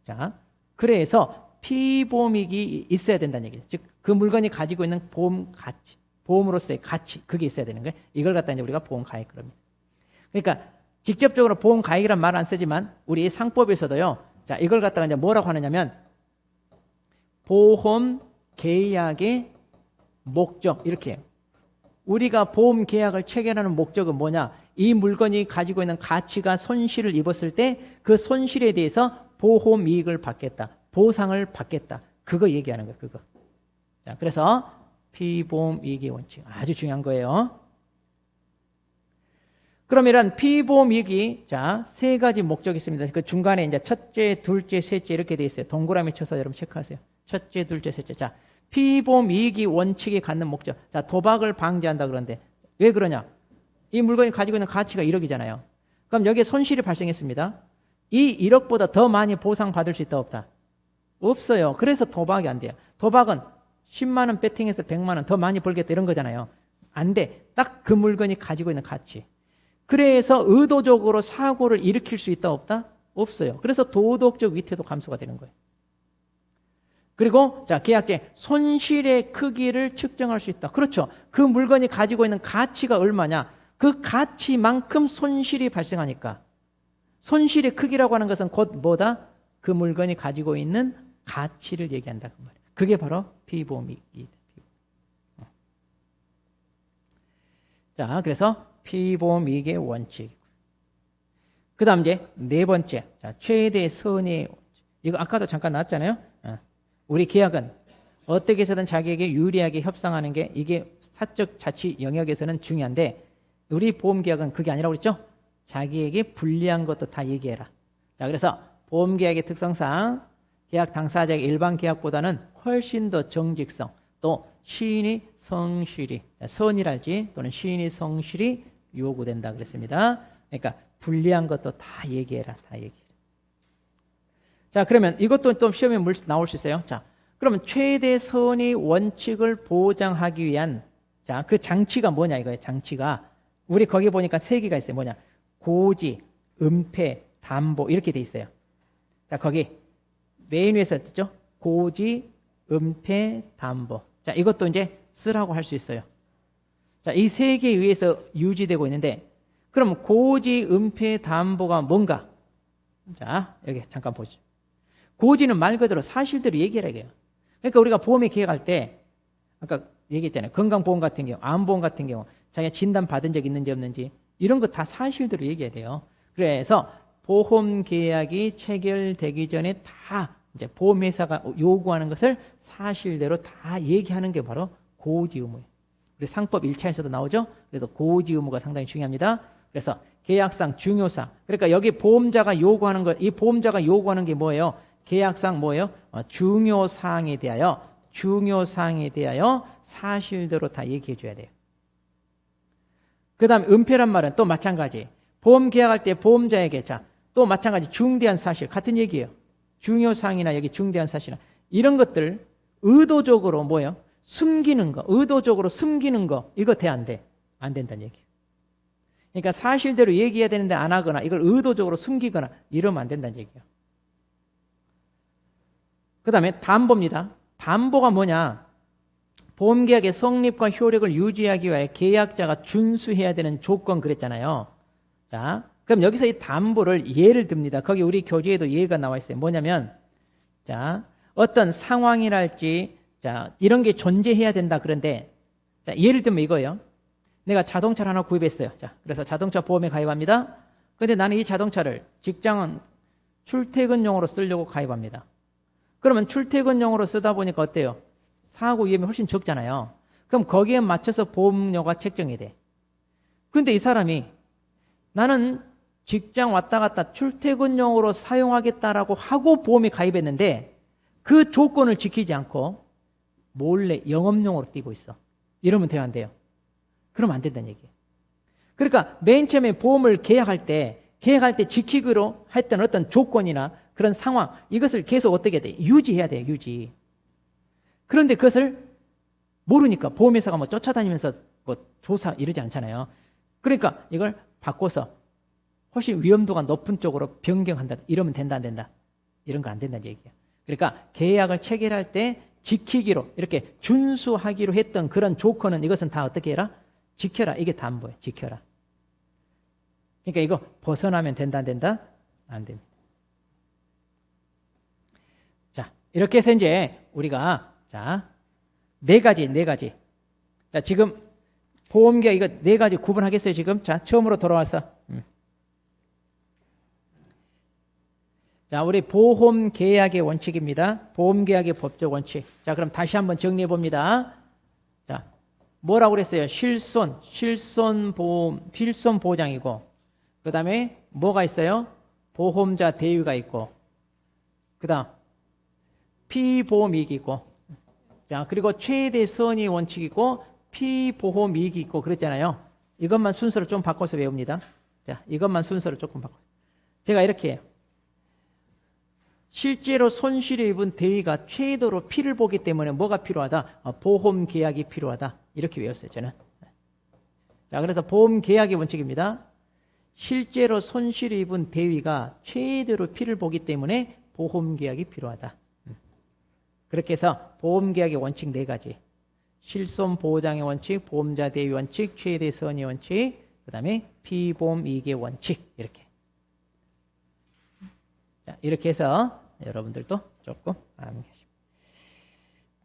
자, 그래서 피보험이익이 있어야 된다는 얘기죠. 즉, 그 물건이 가지고 있는 보험 가치, 보험으로서의 가치, 그게 있어야 되는 거예요. 이걸 갖다 이제 우리가 보험 가액 그럽니다. 그러니까 직접적으로 보험 가액이란 말 안 쓰지만 우리 상법에서도요. 자, 이걸 갖다가 이제 뭐라고 하느냐면 보험 계약의 목적 이렇게 해요. 우리가 보험 계약을 체결하는 목적은 뭐냐? 이 물건이 가지고 있는 가치가 손실을 입었을 때 그 손실에 대해서 보험 이익을 받겠다. 보상을 받겠다. 그거 얘기하는 거예요. 그거. 자, 그래서 피보험 이익의 원칙 아주 중요한 거예요. 그러면 피보험 이익이 자, 세 가지 목적이 있습니다. 그 중간에 이제 첫째, 둘째, 셋째 이렇게 돼 있어요. 동그라미 쳐서 여러분 체크하세요. 첫째, 둘째, 셋째. 자, 피보험 이익이 원칙이 갖는 목적. 자, 도박을 방지한다 그러는데 왜 그러냐? 이 물건이 가지고 있는 가치가 1억이잖아요. 그럼 여기에 손실이 발생했습니다. 이 1억보다 더 많이 보상받을 수 있다 없다? 없어요. 그래서 도박이 안 돼요. 도박은 10만 원 배팅해서 100만 원 더 많이 벌겠다 이런 거잖아요. 안 돼. 딱 그 물건이 가지고 있는 가치. 그래서 의도적으로 사고를 일으킬 수 있다 없다? 없어요. 그래서 도덕적 위태도 감소가 되는 거예요. 그리고 자, 계약제 손실의 크기를 측정할 수 있다. 그렇죠. 그 물건이 가지고 있는 가치가 얼마냐? 그 가치만큼 손실이 발생하니까 손실의 크기라고 하는 것은 곧 뭐다? 그 물건이 가지고 있는 가치를 얘기한다 그 말이에요. 그게 바로 피보험이익이다. 자, 그래서 피보험이익의 원칙. 그 다음 이제 네 번째, 자, 최대 선의 원칙. 이거 아까도 잠깐 나왔잖아요. 우리 계약은 어떻게 해서든 자기에게 유리하게 협상하는 게 이게 사적 자치 영역에서는 중요한데 우리 보험계약은 그게 아니라고 그랬죠? 자기에게 불리한 것도 다 얘기해라. 자, 그래서 보험계약의 특성상 계약 당사자의 일반 계약보다는 훨씬 더 정직성 또 시인의 성실이 선이랄지 또는 시인의 성실이 요구된다 그랬습니다. 그러니까 불리한 것도 다 얘기해라. 다 얘기해라. 자, 그러면 이것도 좀 시험에 나올 수 있어요. 자, 그러면 최대 선의 원칙을 보장하기 위한 자, 그 장치가 뭐냐 이거예요. 장치가 우리 거기 보니까 세 개가 있어요. 뭐냐? 고지, 은폐, 담보 이렇게 돼 있어요. 자, 거기 메인 위에서 했죠? 고지, 은폐, 담보. 자, 이것도 이제 쓰라고 할 수 있어요. 자, 이 세 개 위에서 유지되고 있는데 그럼 고지, 은폐, 담보가 뭔가? 자, 여기 잠깐 보시죠. 고지는 말 그대로 사실대로 얘기하라 해요. 그러니까 우리가 보험에 계약할 때 아까 얘기했잖아요. 건강보험 같은 경우, 암보험 같은 경우 자기가 진단 받은 적 있는지 없는지 이런 거 다 사실대로 얘기해야 돼요. 그래서 보험 계약이 체결되기 전에 다 이제 보험회사가 요구하는 것을 사실대로 다 얘기하는 게 바로 고지 의무예요. 우리 상법 1차에서도 나오죠. 그래서 고지 의무가 상당히 중요합니다. 그래서 계약상 중요사항. 그러니까 여기 보험자가 요구하는 것, 이 보험자가 요구하는 게 뭐예요? 계약상 뭐예요? 중요사항에 대하여 사실대로 다 얘기해 줘야 돼요. 그 다음에 은폐란 말은 또 마찬가지. 보험 계약할 때 보험자에게 또 마찬가지 중대한 사실 같은 얘기예요. 중요사항이나 여기 중대한 사실 이런 것들 의도적으로 뭐예요? 숨기는 거, 의도적으로 숨기는 거 이거 돼 안 돼? 안 된다는 얘기예요. 그러니까 사실대로 얘기해야 되는데 안 하거나 이걸 의도적으로 숨기거나 이러면 안 된다는 얘기예요. 그 다음에 담보입니다. 담보가 뭐냐? 보험계약의 성립과 효력을 유지하기 위해 계약자가 준수해야 되는 조건 그랬잖아요. 자, 그럼 여기서 이 담보를 예를 듭니다. 거기 우리 교재에도 예가 나와 있어요. 뭐냐면 자, 어떤 상황이랄지 이런 게 존재해야 된다. 그런데 예를 들면 이거예요. 내가 자동차를 하나 구입했어요. 그래서 자동차 보험에 가입합니다. 그런데 나는 이 자동차를 직장은 출퇴근용으로 쓰려고 가입합니다. 그러면 출퇴근용으로 쓰다 보니까 어때요? 사고 위험이 훨씬 적잖아요. 그럼 거기에 맞춰서 보험료가 책정이 돼. 그런데 이 사람이 나는 직장 왔다 갔다 출퇴근용으로 사용하겠다라고 하고 보험에 가입했는데 그 조건을 지키지 않고 몰래 영업용으로 띄고 있어. 이러면 돼요, 안 돼요? 그러면 안 된다는 얘기예요. 그러니까 맨 처음에 보험을 계약할 때 지키기로 했던 어떤 조건이나 그런 상황 이것을 계속 어떻게 돼? 유지해야 돼요, 유지. 그런데 그것을 모르니까 보험회사가 뭐 쫓아다니면서 뭐 조사 이러지 않잖아요. 그러니까 이걸 바꿔서 훨씬 위험도가 높은 쪽으로 변경한다. 이러면 된다, 안 된다? 이런 거 안 된다는 얘기예요. 그러니까 계약을 체결할 때 지키기로 이렇게 준수하기로 했던 그런 조건은 이것은 다 어떻게 해라? 지켜라. 이게 담보예요. 지켜라. 그러니까 이거 벗어나면 된다, 안 된다? 안 됩니다. 자, 이렇게 해서 이제 우리가 네 가지. 자, 지금 보험계약 이거 네 가지 구분하겠어요, 지금? 자, 처음으로 돌아와서. 자, 우리 보험계약의 원칙입니다. 보험계약의 법적 원칙. 자, 그럼 다시 한번 정리해 봅니다. 자, 뭐라고 그랬어요? 실손보험, 필손보장이고, 그 다음에 뭐가 있어요? 보험자 대위가 있고, 그 다음 피보험이익이 있고, 자, 그리고 최대 선의 원칙이 있고, 피보험이익이 있고, 그랬잖아요. 이것만 순서를 좀 바꿔서 외웁니다. 자, 이것만 순서를 조금 바꿔. 제가 이렇게 해요. 실제로 손실을 입은 대위가 최대로 피를 보기 때문에 뭐가 필요하다? 보험 계약이 필요하다. 이렇게 외웠어요, 저는. 자, 그래서 보험 계약의 원칙입니다. 실제로 손실을 입은 대위가 최대로 피를 보기 때문에 보험 계약이 필요하다. 그렇게 해서 보험 계약의 원칙 네 가지. 실손 보장의 원칙, 보험자 대위 원칙, 최대 선의 원칙, 그다음에 피보험 이익의 원칙 이렇게. 자, 이렇게 해서 여러분들도 조금 암기하십시오.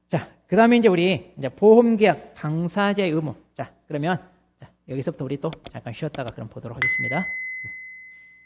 자, 그다음에 이제 우리 이제 보험계약 당사자의 의무. 자, 그러면 여기서부터 우리 또 잠깐 쉬었다가 그럼 보도록 하겠습니다.